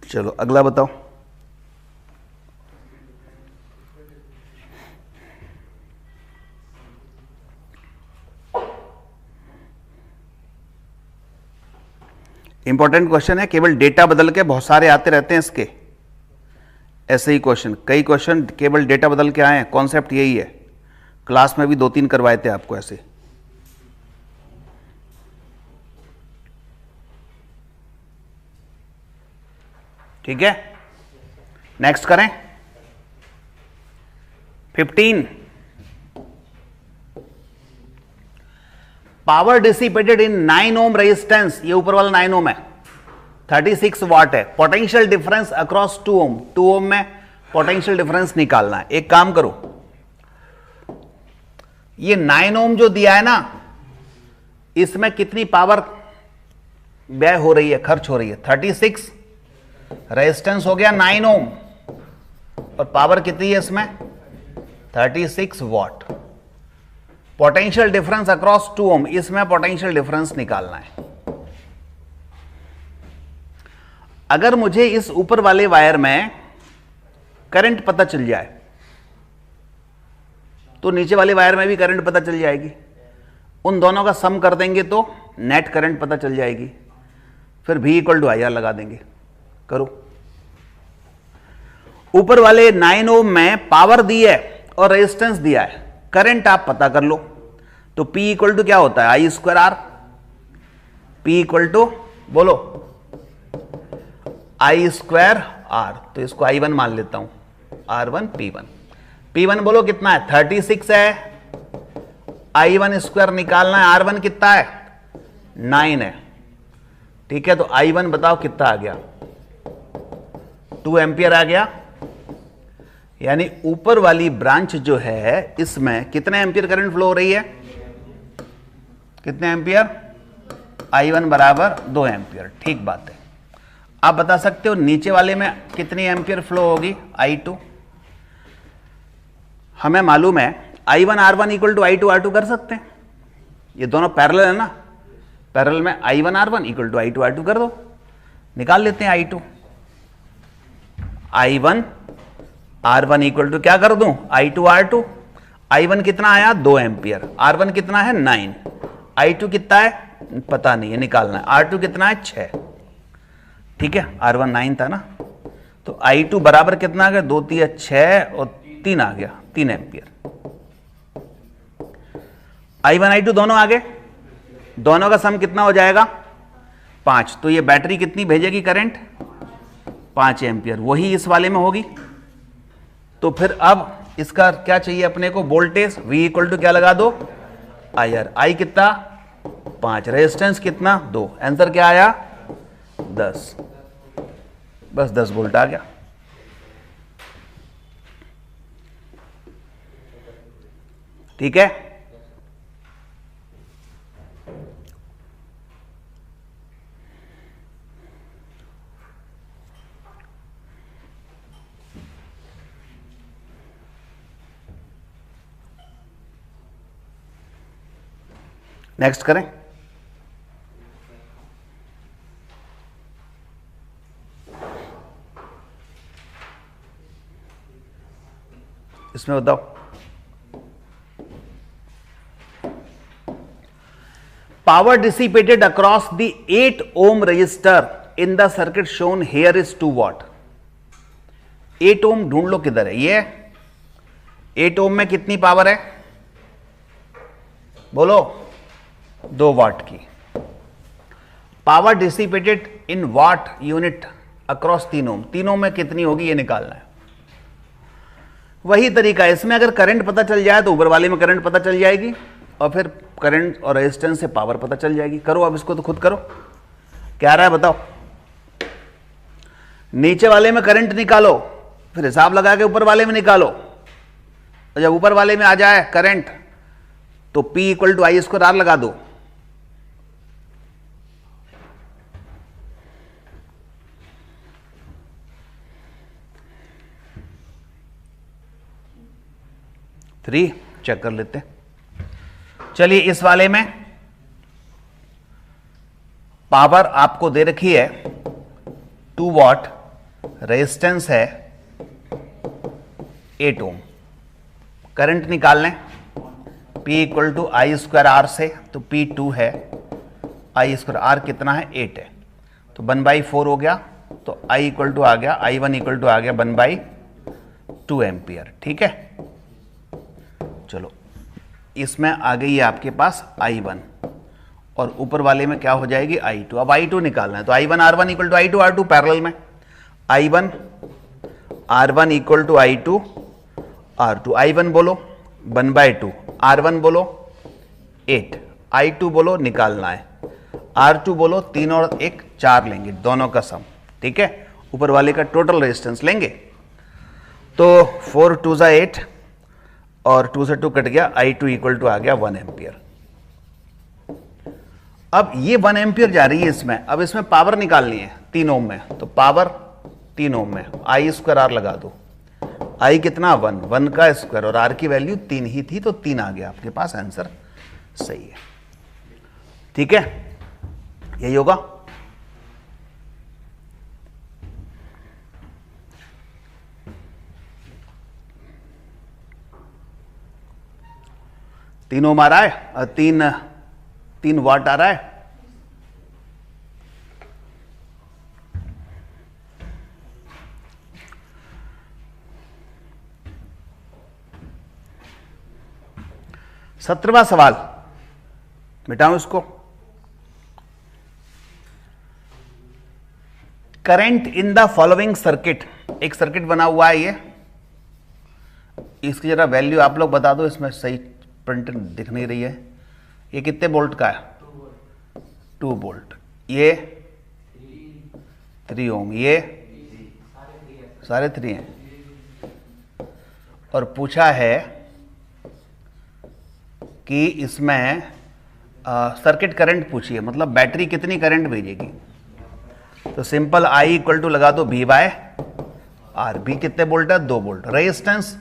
चलो अगला बताओ। इंपॉर्टेंट क्वेश्चन है, केवल डेटा बदल के, बहुत सारे आते रहते हैं इसके ऐसे ही क्वेश्चन। कई क्वेश्चन केवल डेटा बदल के आए हैं, कॉन्सेप्ट यही है। क्लास में भी 2-3 करवाए थे आपको ऐसे। ठीक है, नेक्स्ट करें। 15, पावर डिसिपेटेड इन 9 ओम रेजिस्टेंस, ये ऊपर वाला 9 ओम है, 36 वाट है। पोटेंशियल डिफरेंस अक्रॉस 2 ओम, 2 ओम में पोटेंशियल डिफरेंस निकालना है। एक काम करो, ये 9 ओम जो दिया है ना, इसमें कितनी पावर व्यय हो रही है, खर्च हो रही है? 36। रेजिस्टेंस हो गया 9 ओम और पावर कितनी है इसमें? 36 वाट। पोटेंशियल डिफरेंस अक्रॉस 2 ओम, इसमें पोटेंशियल डिफरेंस निकालना है। अगर मुझे इस ऊपर वाले वायर में करंट पता चल जाए, तो नीचे वाले वायर में भी करंट पता चल जाएगी। उन दोनों का सम कर देंगे तो नेट करंट पता चल जाएगी। फिर V equal to I R लगा देंगे। करो। ऊपर वाले 9 ओम में पावर दी है और रेजिस्टेंस दिया है, करंट आप पता कर लो। तो P इक्वल टू क्या होता है? I square R. P equal to बोलो आई स्क्वायर आर। तो इसको I1 मान लेता हूं, R1 P1। P1 बोलो कितना है? 36 है। I1 स्क्वायर निकालना है, R1 कितना है? 9 है, ठीक है। तो I1 बताओ कितना आ गया, 2 एम्पियर आ गया। यानी ऊपर वाली ब्रांच जो है इसमें कितने एम्पियर करंट फ्लो हो रही है, कितने एम्पियर, I1 बराबर 2 एम्पियर, ठीक बात है। आप बता सकते हो नीचे वाले में कितनी एम्पियर फ्लो होगी, I2। हमें मालूम है I1 R1 equal to I2 R2 कर सकते हैं, ये दोनों पैरेलल है ना, पैरेलल में I1 R1 equal to I2 R2 कर दो, निकाल लेते हैं I2। I1 R1 equal to क्या कर दूं, I2 R2। I1 कितना आया 2 एम्पियर, R1 कितना है 9, I2 कितना है पता नहीं है, निकालना है। R2 कितना है 6, ठीक है। R1 9 था ना, तो I2 बराबर कितना आ गया, 2 3 6 और 3 आ गया, 3 एम्पियर। I1 I2 दोनों आ गए, दोनों का सम कितना हो जाएगा 5। तो ये बैटरी कितनी भेजेगी करंट, 5 एम्पियर, वही इस वाले में होगी। तो फिर अब इसका क्या चाहिए अपने को, वोल्टेज V इक्वल टू क्या लगा दो IR, I कितना 5, रेजिस्टेंस कितना 2, आंसर क्या आया 10, बस 10 वोल्ट आ गया। ठीक है, नेक्स्ट करें। इसमें बताओ, power dissipated across the 8 ohm resistor in the circuit shown here is 2 watt. 8 ohm ढूंढ लो किधर है, ये 8 ओम में कितनी पावर है बोलो, 2 वाट की। Power dissipated in watt unit across 3 ohm, 3 ohm में कितनी होगी ये निकालना है। वही तरीका है, इसमें अगर करंट पता चल जाए तो ऊपर वाले में करंट पता चल जाएगी, और फिर करंट और रेजिस्टेंस से पावर पता चल जाएगी। करो अब इसको, तो खुद करो, क्या आ रहा है बताओ। नीचे वाले में करंट निकालो, फिर हिसाब लगा के ऊपर वाले में निकालो, और जब ऊपर वाले में आ जाए करंट तो P equal to I² R लगा दो। थ्री चेक कर लेते हैं। चलिए इस वाले में पावर आपको दे रखी है 2 वॉट, रेजिस्टेंस है 8 ओम, करंट निकाल लें P equal to I² R से, तो P 2 है, I² R कितना है 8 है, तो 1/4 हो गया, तो I इक्वल टू आ गया, I1 इक्वल टू आ गया 1/2 एम्पियर। ठीक है, चलो इसमें आ गई है आपके पास I1, और ऊपर वाले में क्या हो जाएगी I2। अब I2 निकालना है, तो I1 R1 equal to I2 R2 parallel में, I1 R1 equal to I2 R2। I1 बोलो 1/2, R1 बोलो 8, I2 बोलो निकालना है, R2 बोलो 3 और 1 4 लेंगे, दोनों का सम। ठीक है, ऊपर वाले का टोटल रेजिस्टेंस लेंगे, तो 4 2 8 और 2 से 2 कट गया, I2 इक्वल टू आ गया 1 एम्पियर। अब ये 1 एम्पियर जा रही है इसमें, अब इसमें पावर निकालनी है 3 ओम में, तो पावर 3 ओम में I² R लगा दो। I कितना 1 का स्क्वायर, और R की वैल्यू 3 ही थी, तो 3 आ गया आपके पास, आंसर सही है। ठीक है, यही होगा। तीन ओम आ रहा है और 3 वाट आ रहा है। सत्रहवां सवाल, मिटाऊं इसको। Current in the following circuit, एक सर्किट बना हुआ है ये, इसकी जरा वैल्यू आप लोग बता दो, इसमें सही प्रिंट दिख नहीं रही है। ये कितने वोल्ट का है, 2 वोल्ट, ये 3 ओम, ये सारे 3 हैं। और पूछा है कि इसमें सर्किट करंट पूछिए, मतलब बैटरी कितनी करंट भेजेगी। तो सिंपल I इक्वल टू लगा दो V बाय आर। V कितने वोल्ट है? 2 वोल्ट। रेजिस्टेंस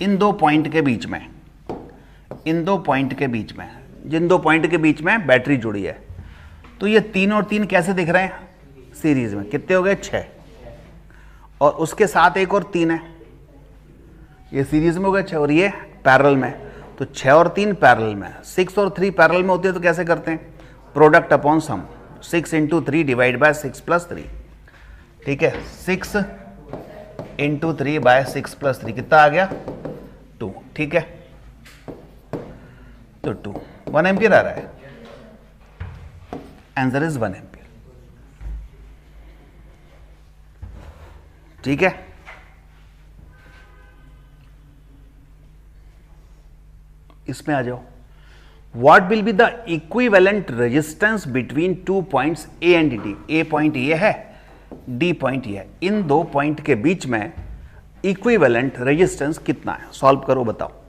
इन दो पॉइंट के बीच में, इन दो पॉइंट के बीच में, जिन दो पॉइंट के बीच में बैटरी जुड़ी है, तो ये 3 और 3 कैसे दिख रहे हैं? सीरीज में। कितने हो गए? 6। और उसके साथ एक और 3 है, ये सीरीज में हो गए 6, और ये पैरेलल में। तो 6 और 3 पैरेलल में। 6 और 3 पैरेलल में होते हैं तो कैसे करते हैं? Product upon sum. 6 into 3 divide by 6 plus 3। ठीक है, 6 इंटू 3 बाय 6 प्लस 3 कितना आ गया? 2। ठीक है, तो 2 1 एम्पियर आ रहा है। Answer is 1 ampere. ठीक है, इसमें आ जाओ। What will be the equivalent resistance between 2 points A and D? A point ये है, D पॉइंट ये है। इन दो पॉइंट के बीच में इक्विवेलेंट रेजिस्टेंस कितना है? सॉल्व करो, बताओ।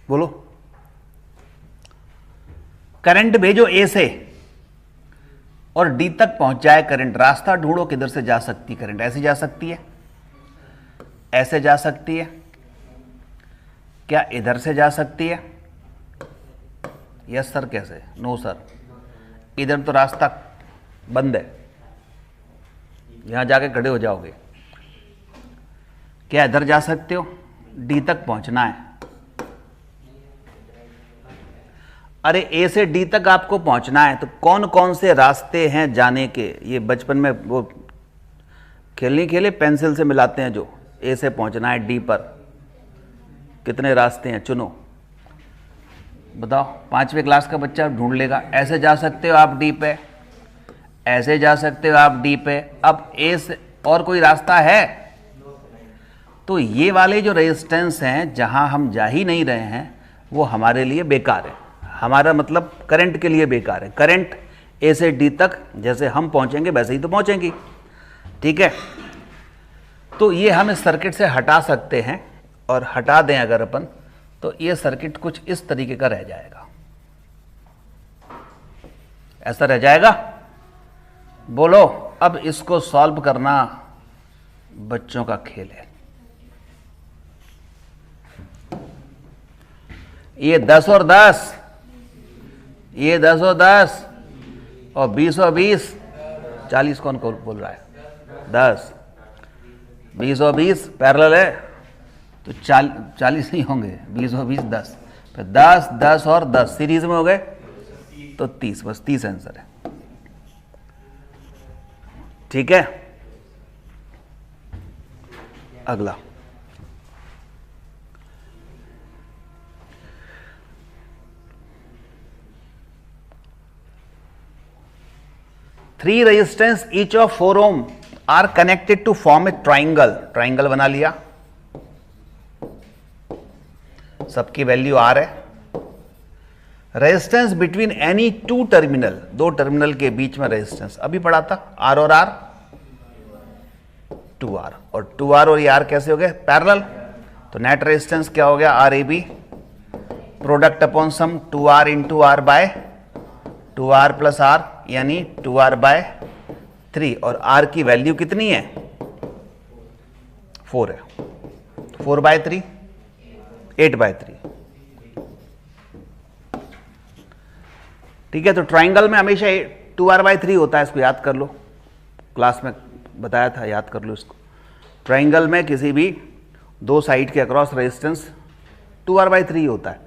बोलो। करंट भेजो ए से और डी तक पहुंच जाए करंट। रास्ता ढूंढो किधर से जा सकती करंट। ऐसे जा सकती है, ऐसे जा सकती है, क्या इधर से जा सकती है? Yes sir. कैसे? नो सर, इधर तो रास्ता बंद है, यहां जाके खड़े हो जाओगे। क्या इधर जा सकते हो? डी तक पहुंचना है। अरे ए से डी तक आपको पहुंचना है, तो कौन कौन से रास्ते हैं जाने के? ये बचपन में वो खेलने खेले पेंसिल से मिलाते हैं, जो ए से पहुंचना है डी पर, कितने रास्ते हैं चुनो, बताओ। 5वीं क्लास का बच्चा ढूंढ लेगा। ऐसे जा सकते हो आप डी पे, ऐसे जा सकते हो आप डी पे। अब ए से और कोई रास्ता है? तो ये वाले जो रेजिस्टेंस हैं जहां हम जा ही नहीं रहे हैं, वो हमारे लिए बेकार है। हमारा मतलब करंट के लिए बेकार है। करंट ए से डी तक जैसे हम पहुंचेंगे वैसे ही तो पहुंचेंगी। ठीक है, तो ये हम इस सर्किट से हटा सकते हैं, और हटा दें अगर अपन, तो ये सर्किट कुछ इस तरीके का रह जाएगा। ऐसा रह जाएगा। बोलो, अब इसको सॉल्व करना बच्चों का खेल है। ये 10 और 10, ये 10 और 10, और 20 और 20, 40 कौन बोल रहा है? 10, 20 और 20 पैरेलल है, तो 40 नहीं होंगे। 20 और 20 10, फिर 10 10 और 10 सीरीज में हो गए, तो 30। बस 30 आंसर है। ठीक है, अगला। Three resistance each of 4 ohm are connected to form a triangle. Triangle बना लिया, सबकी वैल्यू आर है। Resistance between any 2 terminal, 2 terminal के बीच में रेजिस्टेंस अभी पढ़ा था, आर और आर, 2R। और 2R और ये आर कैसे हो गए? पैरेलल। तो नेट रेजिस्टेंस क्या हो गया? R A B, product upon sum 2R into R by 2R plus R, यानी 2R बाय 3। और R की वैल्यू कितनी है? 4 है। 4 बाय 3, 8 बाय 3। ठीक है, तो ट्राइंगल में हमेशा 2R बाय 3 होता है, इसको याद कर लो, क्लास में बताया था, याद कर लो इसको। ट्राइंगल में किसी भी 2 साइड के अक्रॉस रेजिस्टेंस 2R बाय 3 होता है।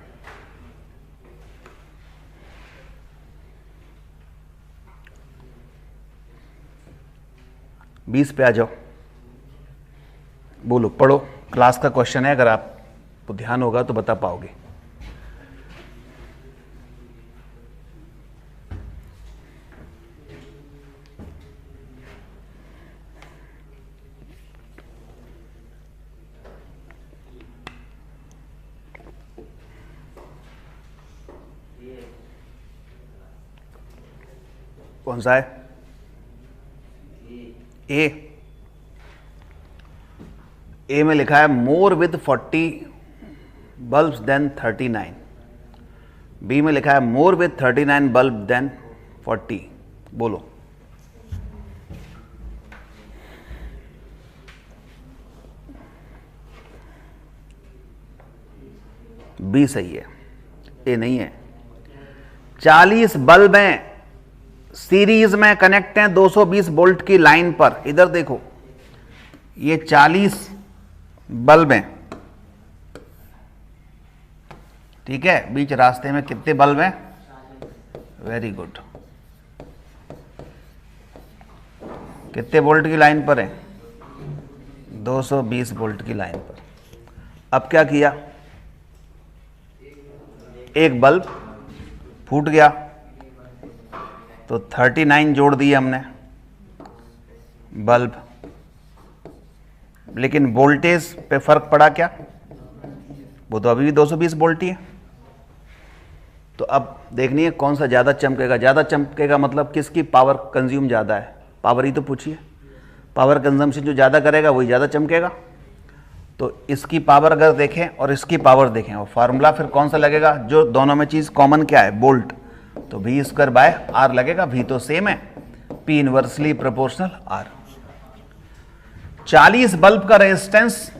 20 पे आ जाओ, बोलो, पढ़ो। क्लास का क्वेश्चन है, अगर आपको ध्यान होगा तो बता पाओगे। कौन सा है? ए में लिखा है more with 40 bulbs then 39। B में लिखा है मोर विद 39 बल्ब देन 40। बोलो। बी सही है, ए नहीं है। 40 बल्ब हैं, सीरीज में कनेक्ट हैं 220 वोल्ट की लाइन पर। इधर देखो, ये 40 बल्ब हैं, ठीक है। बीच रास्ते में कितने बल्ब हैं? Very good. कितने वोल्ट की लाइन पर है? 220 वोल्ट की लाइन पर। अब क्या किया? एक बल्ब फूट गया तो 39 जोड़ दिए हमने बल्ब, लेकिन वोल्टेज पे फर्क पड़ा क्या? वो तो अभी भी 220 वोल्ट ही है। तो अब देखनी है कौन सा ज़्यादा चमकेगा। ज़्यादा चमकेगा मतलब किसकी पावर कंज्यूम ज़्यादा है? पावर ही तो पूछिए। पावर कंजम्पशन जो ज़्यादा करेगा वही ज़्यादा चमकेगा। तो इसकी पावर अगर देखें और इसकी पावर देखें, और फार्मूला फिर कौन सा लगेगा? जो दोनों में चीज़ कॉमन क्या है? वोल्ट। तो V स्क्वायर बाय R लगेगा। V तो सेम है, P inversely proportional R। 40 bulb का रेजिस्टेंस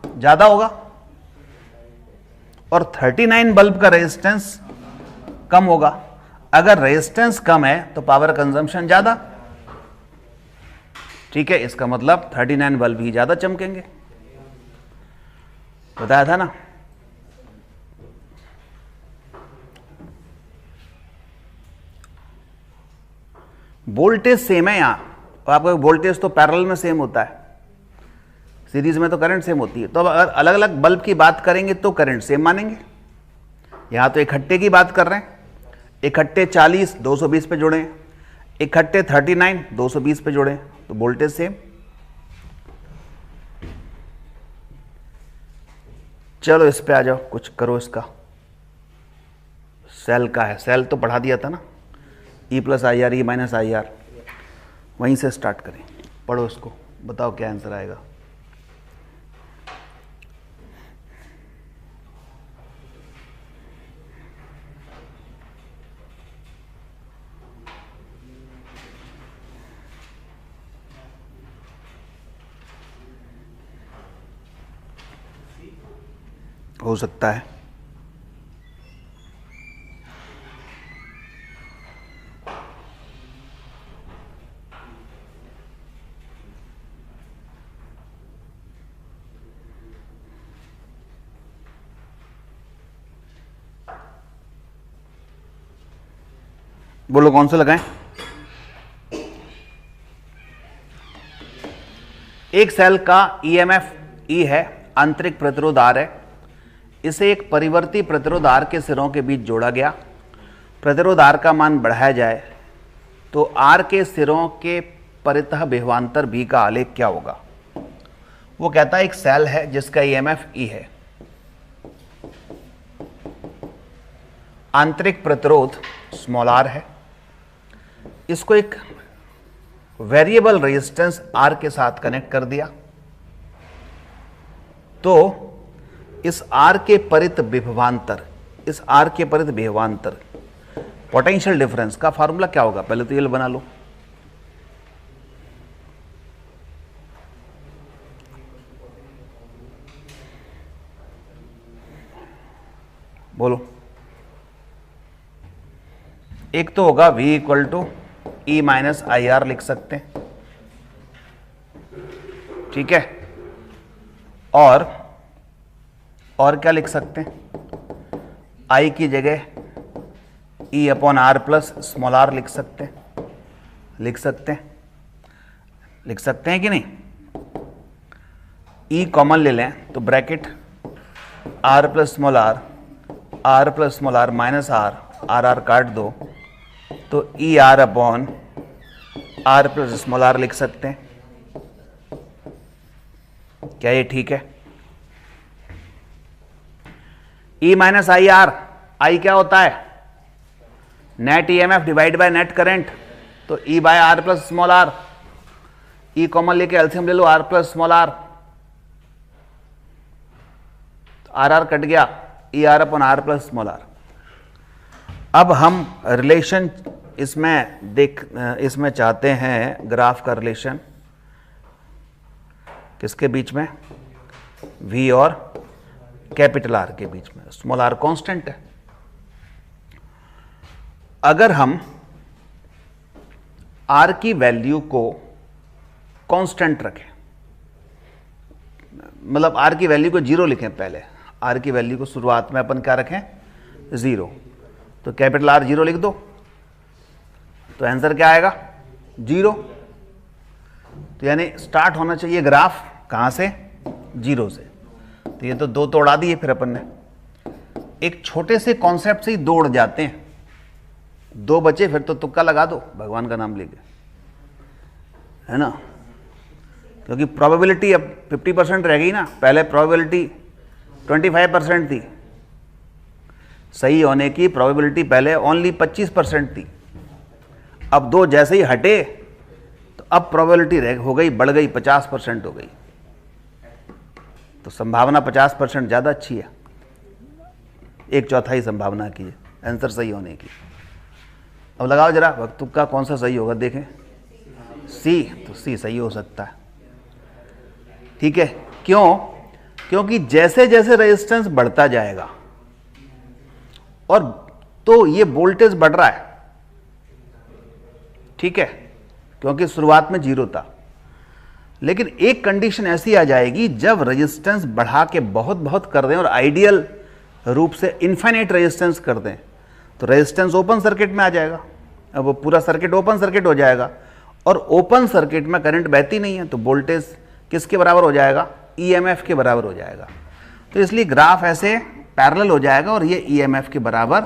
ज़्यादा होगा और 39 बल्ब का रेजिस्टेंस कम होगा। अगर रेजिस्टेंस कम है तो पावर कंजम्पशन ज़्यादा, ठीक है। इसका मतलब 39 बल्ब ही ज़्यादा चमकेंगे। बताया था ना। वोल्टेज सेम है यहां, और आपका वोल्टेज तो पैरेलल में सेम होता है, सीरीज में तो करंट सेम होती है। तो अब अगर अलग अलग बल्ब की बात करेंगे तो करंट सेम मानेंगे। यहां तो इकट्ठे की बात कर रहे हैं। इकट्ठे 40 220 पे जोड़े, इकट्ठे 39 220 पे जोड़े, तो वोल्टेज सेम। चलो इस पे आ जाओ, कुछ करो इसका। सेल का है, सेल तो पढ़ा दिया था ना, E plus I R, E minus I are. वहीं से स्टार्ट करें, पढ़ो इसको, बताओ क्या आंसर आएगा। हो सकता है। बोलो कौन सा लगाएं? एक सेल का EMF E है, आंतरिक प्रतिरोध R है। इसे एक परिवर्ती प्रतिरोध R के सिरों के बीच जोड़ा गया। प्रतिरोध R का मान बढ़ाया जाए तो R के सिरों के परितः विभवांतर V का आलेख क्या होगा? वो कहता है एक सेल है जिसका EMF E है, आंतरिक प्रतिरोध r है, इसको एक वेरिएबल रेजिस्टेंस R के साथ कनेक्ट कर दिया, तो इस R के परित विभवांतर, इस R के परित विभवांतर पोटेंशियल डिफरेंस का फार्मूला क्या होगा? पहले तो ये बना लो। बोलो। एक तो होगा V equal to E minus I R, लिख सकते हैं, ठीक है। और क्या लिख सकते हैं? I की जगह E upon R plus small r लिख सकते हैं। लिख सकते हैं कि नहीं? ई कॉमन ले लें तो bracket R plus small R minus R R काट दो तो E R upon R plus small R लिख सकते हैं। क्या ये ठीक है? ई माइनस आई आर, आई क्या होता है? Net EMF divide by net current, तो E by R plus small R. E common लेके एलसीएम ले लो, R plus small R, R R cut गया, E R upon R plus small R. अब हम रिलेशन इसमें चाहते हैं ग्राफ का रिलेशन किसके बीच में? V और कैपिटल आर के बीच में। स्मॉल आर कांस्टेंट है। अगर हम आर की वैल्यू को कांस्टेंट रखें, मतलब आर की वैल्यू को 0 लिखें, पहले आर की वैल्यू को शुरुआत में अपन क्या रखें? 0, तो कैपिटल आर 0 लिख दो, तो आंसर क्या आएगा? 0। तो यानी स्टार्ट होना चाहिए ग्राफ कहां से? 0 से। तो ये तो 2 तो उड़ा दिए फिर अपन ने। एक छोटे से कॉन्सेप्ट से ही 2 उड़ जाते हैं, 2 बचे, फिर तो तुक्का लगा दो भगवान का नाम लेके, है ना? क्योंकि प्रोबेबिलिटी अब 50% रह गई ना, पहले प्रोबेबिलिटी 25% थी, सही होने की प्रोबेबिलिटी पहले ओनली 25% थी। अब 2 जैसे ही हटे तो अब प्रोबेबिलिटी हो गई, बढ़ गई, 50% हो गई। तो संभावना 50% ज़्यादा अच्छी है, 1/4 संभावना की है आंसर सही होने की। अब लगाओ जरा तुक्का कौन सा सही होगा, देखें। सी, तो सी सही हो सकता है। ठीक है, क्यों? क्योंकि जैसे जैसे रेजिस्टेंस बढ़ता जाएगा और तो ये वोल्टेज बढ़ रहा है, ठीक है, क्योंकि शुरुआत में 0 था। लेकिन एक कंडीशन ऐसी आ जाएगी जब रेजिस्टेंस बढ़ा के बहुत बहुत कर दें और आइडियल रूप से इनफाइनाइट रेजिस्टेंस कर दें, तो रेजिस्टेंस ओपन सर्किट में आ जाएगा। अब वो पूरा सर्किट ओपन सर्किट हो जाएगा और ओपन सर्किट में करंट बहती नहीं है, तो वोल्टेज किसके बराबर हो जाएगा? ईएमएफ के बराबर हो जाएगा। तो इसलिए ग्राफ ऐसे पैरेलल हो जाएगा और ये ईएमएफ के बराबर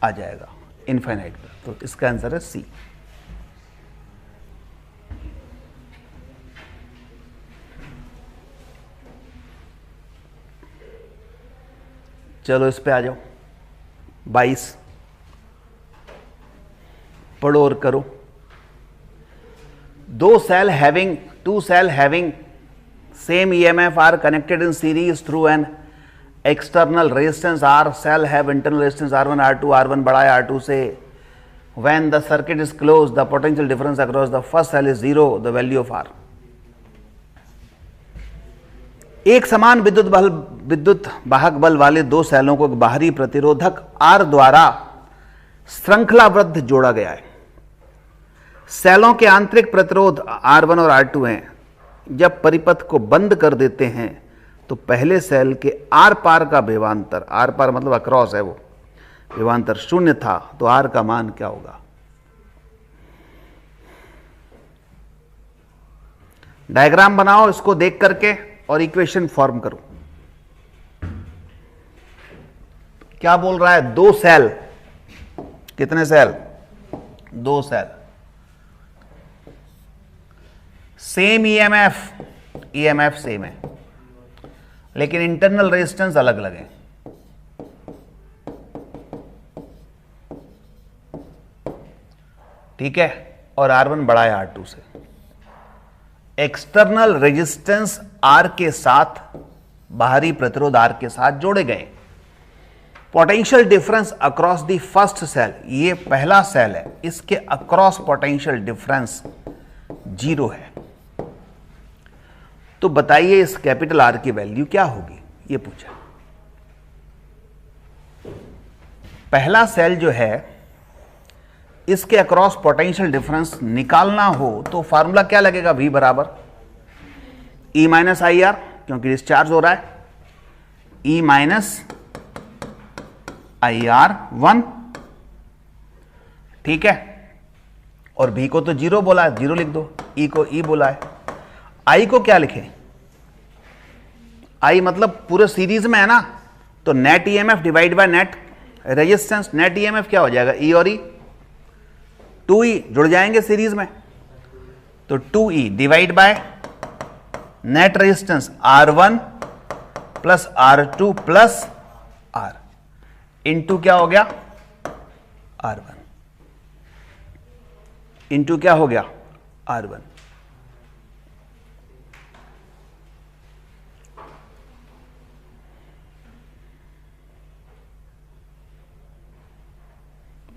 आ जाएगा इनफाइनाइट पर। तो इसका आंसर है सी। चलो इस पे आ जाओ। 22 पढ़ो और करो। Two cell having same EMF are connected in series through an external resistance R. Cell have internal resistance R1, R2, R1 बड़ा है R2 से। When the circuit is closed, the potential difference across the first cell is 0, the value of R. एक समान विद्युत वाहक बल वाले 2 सेलों को एक बाहरी प्रतिरोधक R द्वारा श्रृंखलाबद्ध जोड़ा गया है। सेलों के आंतरिक प्रतिरोध R1 और R2 हैं। जब परिपथ को बंद कर देते हैं तो पहले सेल के आर पार का विभवांतर, आर पार मतलब अक्रॉस है, वो विभवांतर 0 था, तो R का मान क्या होगा? डायग्राम बनाओ इसको देख करके और इक्वेशन फॉर्म करो। क्या बोल रहा है? 2 सेल, कितने cell? 2 cell, same EMF same है, लेकिन इंटरनल रेजिस्टेंस अलग अलग है। ठीक है, और R1 बड़ा है R2 से। एक्सटर्नल रेजिस्टेंस R के साथ, बाहरी प्रतिरोध R के साथ जोड़े गए। Potential difference across the first cell, ये पहला सेल है, इसके अक्रॉस पोटेंशियल डिफरेंस 0 है। तो बताइए इस कैपिटल R की वैल्यू क्या होगी, ये पूछा। पहला सेल जो है इसके अक्रॉस पोटेंशियल डिफरेंस निकालना हो तो फार्मूला क्या लगेगा? V बराबर E माइनस आई आर, क्योंकि डिस्चार्ज हो रहा है, E माइनस आई आर 1, ठीक है, और V को तो 0 बोला है, 0 लिख दो। ई को ई बोला है। आई को क्या लिखें? आई मतलब पूरे सीरीज में है ना, तो net EMF divide by net resistance. Net EMF क्या हो जाएगा? ई और ई, 2E जुड़ जाएंगे सीरीज में, तो 2E divide by net resistance R1 plus R2 plus R into क्या हो गया? R1 इंटू क्या हो गया? R1।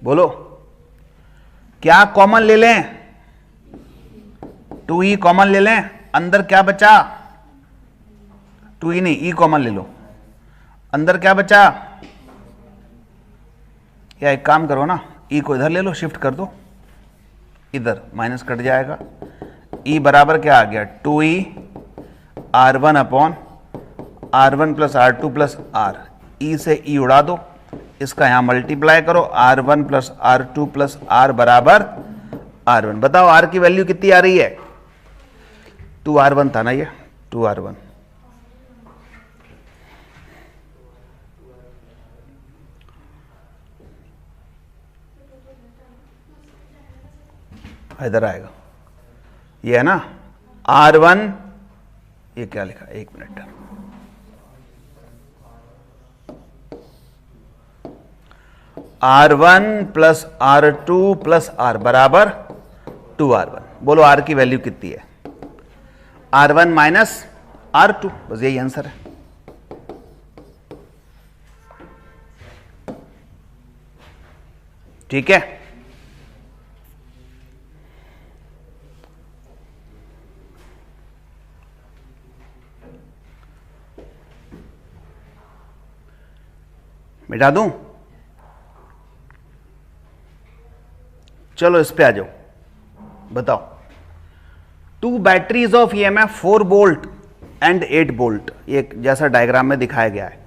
बोलो क्या कॉमन ले लें? 2E कॉमन ले लें, अंदर क्या बचा? 2E नहीं, E कॉमन ले लो, अंदर क्या बचा? या एक काम करो ना, E को इधर ले लो, शिफ्ट कर दो इधर, माइनस कट जाएगा। E बराबर क्या आ गया? 2E R1 upon R1 plus R2 plus R। E से E उड़ा दो, इसका यहां मल्टीप्लाई करो, R1 plus R2 plus R बराबर R1। बताओ R की वैल्यू कितनी आ रही है? 2R1 था ना ये, 2R1। इधर आएगा, ये है ना R1, ये क्या लिखा? एक minute, R1 plus R2 plus R बराबर 2R1। बोलो R की वैल्यू कितनी है? R1 माइनस R2, बस यही आंसर है। ठीक है, मिटा दूं? चलो इस पे आ जाओ, बताओ। 2 batteries of EMF 4 volt and 8 volt, ये जैसा डायग्राम में दिखाया गया है।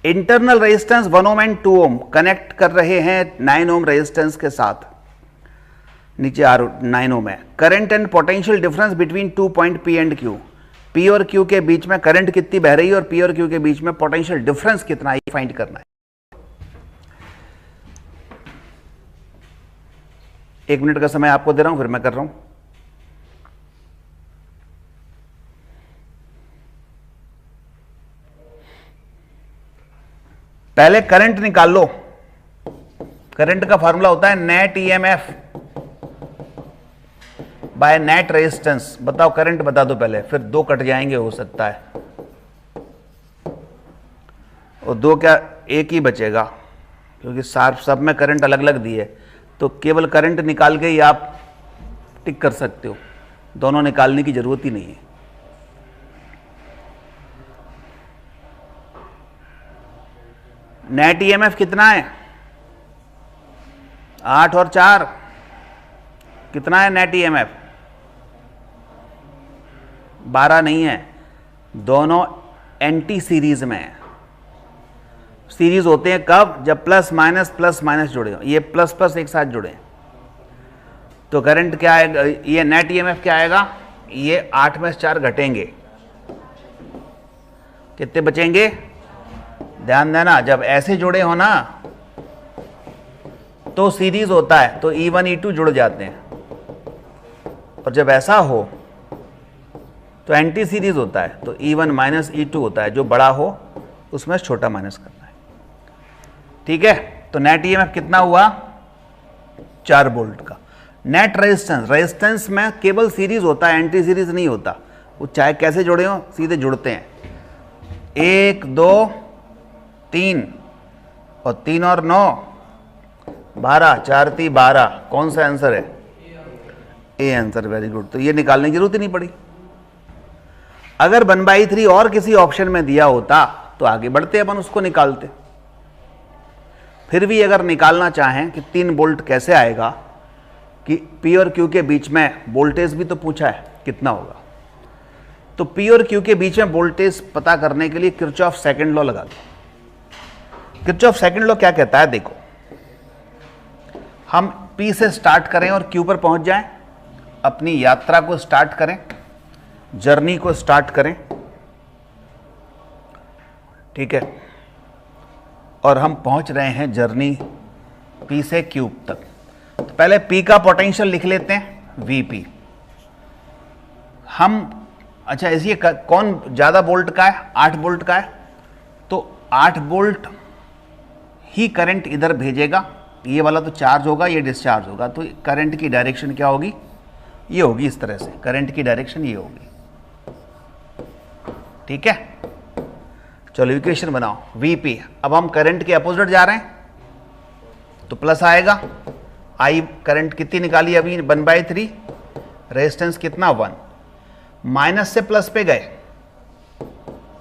Internal resistance 1 ohm and 2 ohm connect कर रहे हैं 9 ओम रेजिस्टेंस के साथ, नीचे R 9 ओम है। Current and potential difference between 2 point P and Q, P और Q के बीच में करंट कितनी बह रही है और P और Q के बीच में पोटेंशियल डिफरेंस कितना है, फाइंड करना है। 1 मिनट का समय आपको दे रहा हूं, फिर मैं कर रहा हूं। पहले करंट निकाल लो। करंट का फॉर्मूला होता है net EMF by net resistance. बताओ करंट बता दो पहले, फिर 2 कट जाएंगे हो सकता है, और 2 क्या, 1 ही बचेगा, क्योंकि सब में करंट अलग अलग दिए, तो केवल करंट निकाल के ही आप टिक कर सकते हो, दोनों निकालने की जरूरत ही नहीं है। नेट ईएमएफ कितना है? 8 और 4 कितना है नेट ईएमएफ? 12 नहीं है, दोनों एंटी सीरीज में है। सीरीज होते हैं कब? जब प्लस माइनस जुड़े हो, ये प्लस प्लस एक साथ जुड़े, तो करंट क्या आएगा? ये नेट ईएमएफ क्या आएगा? ये 8 में से 4 घटेंगे, कितने बचेंगे? ध्यान देना, जब ऐसे जुड़े हो ना तो सीरीज होता है, तो E1 E2 जुड़ जाते हैं, और जब ऐसा हो तो एंटी सीरीज होता है, तो E1 माइनस E2 होता है, जो बड़ा हो उसमें छोटा माइनस करना है। ठीक है, तो नेट ईएमएफ कितना हुआ? 4 वोल्ट का। नेट रेजिस्टेंस, रेजिस्टेंस में केवल सीरीज होता है, एंटी सीरीज नहीं होता, वो चाहे कैसे जुड़े हो सीधे जुड़ते हैं। 1 2 3 और 3 और 9 12, 4 3 12, कौन सा आंसर है? A answer, very good. तो ये निकालने की जरूरत ही नहीं पड़ी। अगर 1/3 और किसी ऑप्शन में दिया होता तो आगे बढ़ते अपन उसको निकालते। फिर भी अगर निकालना चाहें कि 3 वोल्ट कैसे आएगा, कि P और Q के बीच में वोल्टेज भी तो पूछा है कितना होगा, तो P और Q के बीच में वोल्टेज पता करने के लिए किरचॉफ सेकंड लॉ लगा दो। किरचॉफ सेकंड लॉ क्या कहता है? देखो, हम P से स्टार्ट करें और Q पर पहुंच जाएं, अपनी यात्रा को स्टार्ट करें, जर्नी को स्टार्ट करें, ठीक है, और हम पहुंच रहे हैं जर्नी P से क्यूब तक। तो पहले P का पोटेंशियल लिख लेते हैं VP। हम अच्छा इसी कौन ज़्यादा वोल्ट का है? 8 वोल्ट का है, तो 8 वोल्ट ही करंट इधर भेजेगा। ये वाला तो चार्ज होगा, ये डिस्चार्ज होगा, तो करंट की डायरेक्शन क्या होगी? ये होगी इस तरह से, करंट की डायरेक्शन ये होगी, ठीक है। चलो इक्वेशन बनाओ VP। अब हम करंट के अपोजिट जा रहे हैं तो प्लस आएगा। I करंट कितनी निकाली अभी? 1/3। रेजिस्टेंस कितना? 1। माइनस से प्लस पे गए,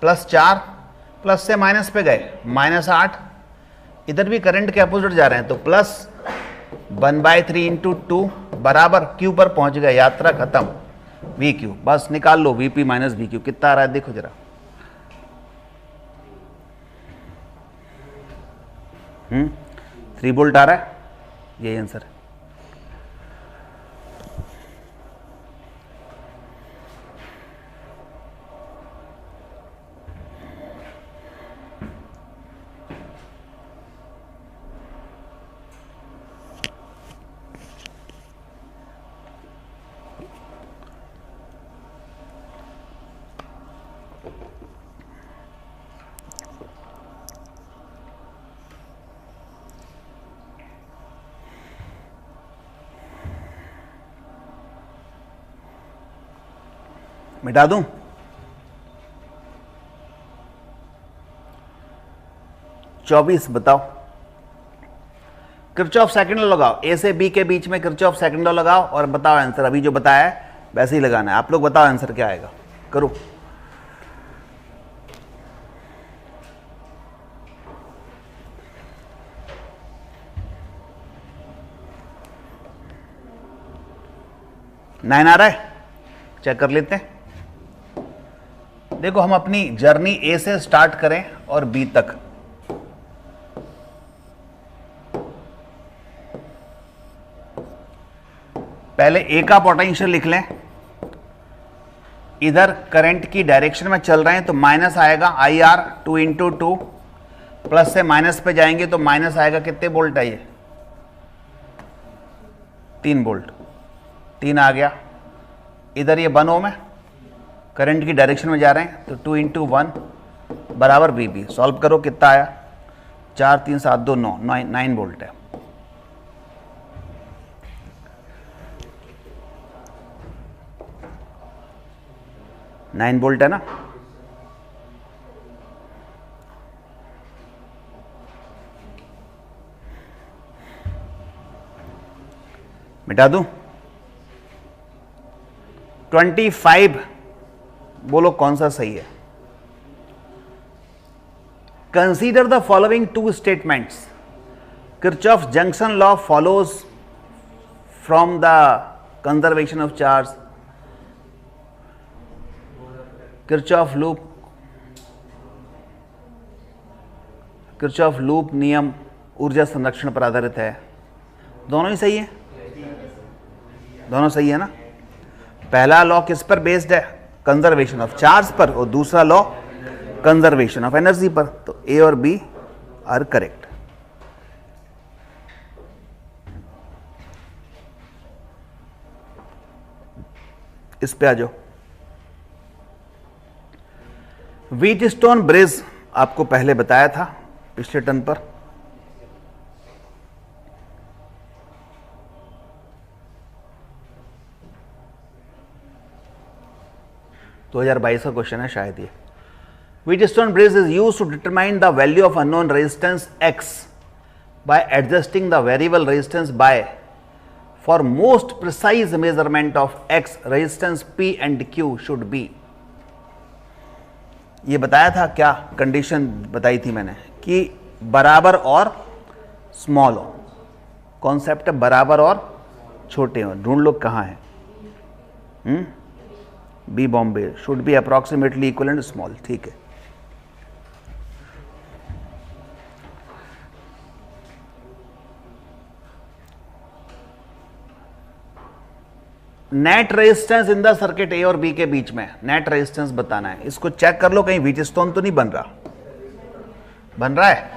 +4, प्लस से माइनस पे गए, -8। इधर भी करंट के अपोजिट जा रहे हैं तो प्लस 1/3 × 2 बराबर Q पर पहुंच गए, यात्रा खत्म, VQ। बस निकाल लो VP - VQ कितना आ रहा है, देखो जरा। 3 वोल्ट आ रहा है, यही आंसर है। मिटा दूं? चौबीस बताओ। किरचॉफ सेकंड लॉ लगाओ, ए से बी के बीच में किरचॉफ सेकंड लॉ लगाओ और बताओ आंसर। अभी जो बताया है वैसे ही लगाना है। आप लोग बताओ आंसर क्या आएगा, करो। नाइन आ रहा है, चेक कर लेते हैं। देखो हम अपनी जर्नी ए से स्टार्ट करें और बी तक। पहले ए का पोटेंशियल लिख लें। इधर करंट की डायरेक्शन में चल रहे हैं तो माइनस आएगा IR 2 × 2, प्लस से माइनस पे जाएंगे तो माइनस आएगा। कितने वोल्ट है ये? 3 वोल्ट। 3 आ गया। इधर ये 1 ओम है, करंट की डायरेक्शन में जा रहे हैं तो 2 × 1 बराबर VB। सॉल्व करो, कितना आया? 4 3 7 2 9, 9 वोल्ट है। नाइन वोल्ट है ना। मिटा दूं? 25 बोलो कौन सा सही है? Consider the following 2 statements. Kirchhoff junction law follows from the conservation of charge. Kirchhoff loop नियम ऊर्जा संरक्षण पर आधारित है। दोनों ही सही है, दोनों सही है ना। पहला लॉ किस पर बेस्ड है? कंजर्वेशन ऑफ चार्ज पर, और दूसरा लॉ कंजर्वेशन ऑफ एनर्जी पर। तो ए और बी आर करेक्ट। इस पे आ जाओ। व्हीटस्टोन ब्रिज आपको पहले बताया था पिछले टर्न पर। तो 2022 का क्वेश्चन है शायद ये। Wheatstone bridge is used to determine the value of unknown resistance X by adjusting the variable resistance by for most precise measurement of X resistance P and Q should be. ये बताया था, क्या condition बताई थी मैंने कि बराबर और स्मॉल हो। कॉन्सेप्ट है बराबर और छोटे हो। ढूंढ लो कहाँ है। बी बॉम्बे should be approximately equivalent small. ठीक है। Net resistance in the circuit A और बी के बीच में नेट रेजिस्टेंस बताना है। इसको चेक कर लो कहीं व्हीट स्टोन तो नहीं बन रहा। बन रहा है?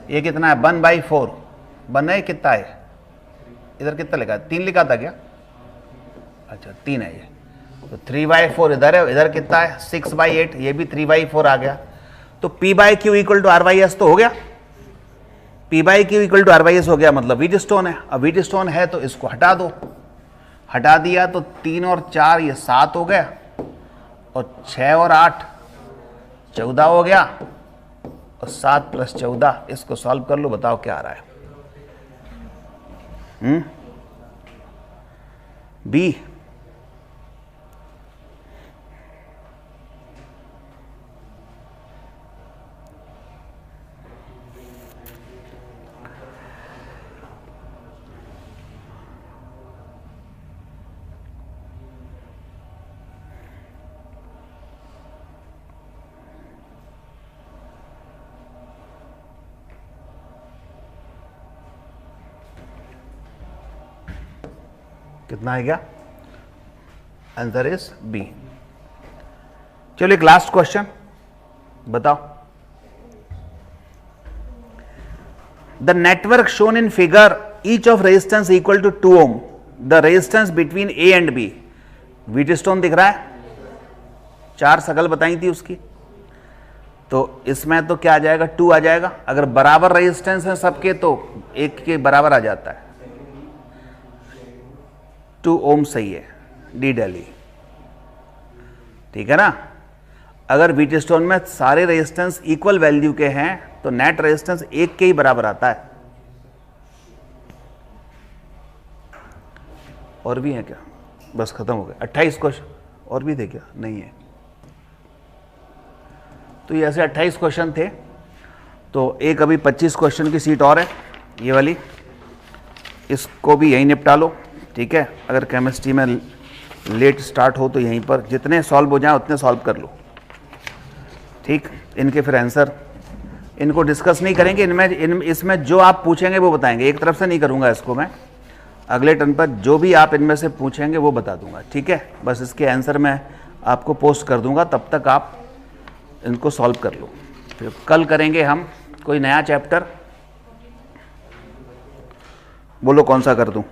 ये कितना है? 1/4 बन रहा है। कितना है इधर? कितना लिखा है? 3 लिखा था क्या? अच्छा 3 है ये। तो 3/4 इधर है। इधर कितना है? 6/8। ये भी 3/4 आ गया। तो P/Q इक्वल टू R/S तो हो गया। P/Q इक्वल टू R/S हो गया, मतलब व्हीट स्टोन है। अब व्हीट स्टोन है तो इसको हटा दो। हटा दिया तो 3 और 4 ये 7 हो गया, और 6 और 8 14 हो गया, और 7 + 14 इसको सॉल्व कर लो, बताओ क्या आ रहा है। बी। कितना आएगा? Answer is B. चलो एक लास्ट क्वेश्चन बताओ। The network shown in figure each of resistance equal to 2 ohm, the resistance between A and B. Wheatstone दिख रहा है, 4 शकल बताई थी उसकी, तो इसमें तो क्या आ जाएगा? 2 आ जाएगा। अगर बराबर रेजिस्टेंस है सबके तो एक के बराबर आ जाता है। 2 ओम सही है, डी डेली, ठीक है ना। अगर व्हीट स्टोन में सारे रेजिस्टेंस इक्वल वैल्यू के हैं तो नेट रेजिस्टेंस 1 के ही बराबर आता है। और भी है क्या? बस खत्म हो गया। 28 क्वेश्चन और भी थे क्या? नहीं है। तो ये ऐसे 28 क्वेश्चन थे। तो एक अभी 25 क्वेश्चन की सीट और है, ये वाली, इसको भी यहीं निपटा लो, ठीक है। अगर केमिस्ट्री में लेट स्टार्ट हो तो यहीं पर जितने सॉल्व हो जाए उतने सॉल्व कर लो, ठीक। इनके फिर आंसर इनको डिस्कस नहीं करेंगे, इसमें जो आप पूछेंगे वो बताएंगे। एक तरफ से नहीं करूंगा इसको मैं, अगले टर्न पर जो भी आप इनमें से पूछेंगे वो बता दूंगा, ठीक है। बस इसके आंसर मैं आपको पोस्ट कर दूंगा, तब तक आप इनको सॉल्व कर लो। फिर कल करेंगे हम कोई नया चैप्टर। बोलो कौन सा कर दूं?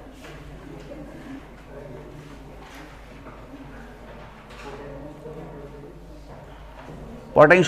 पोटेंशियो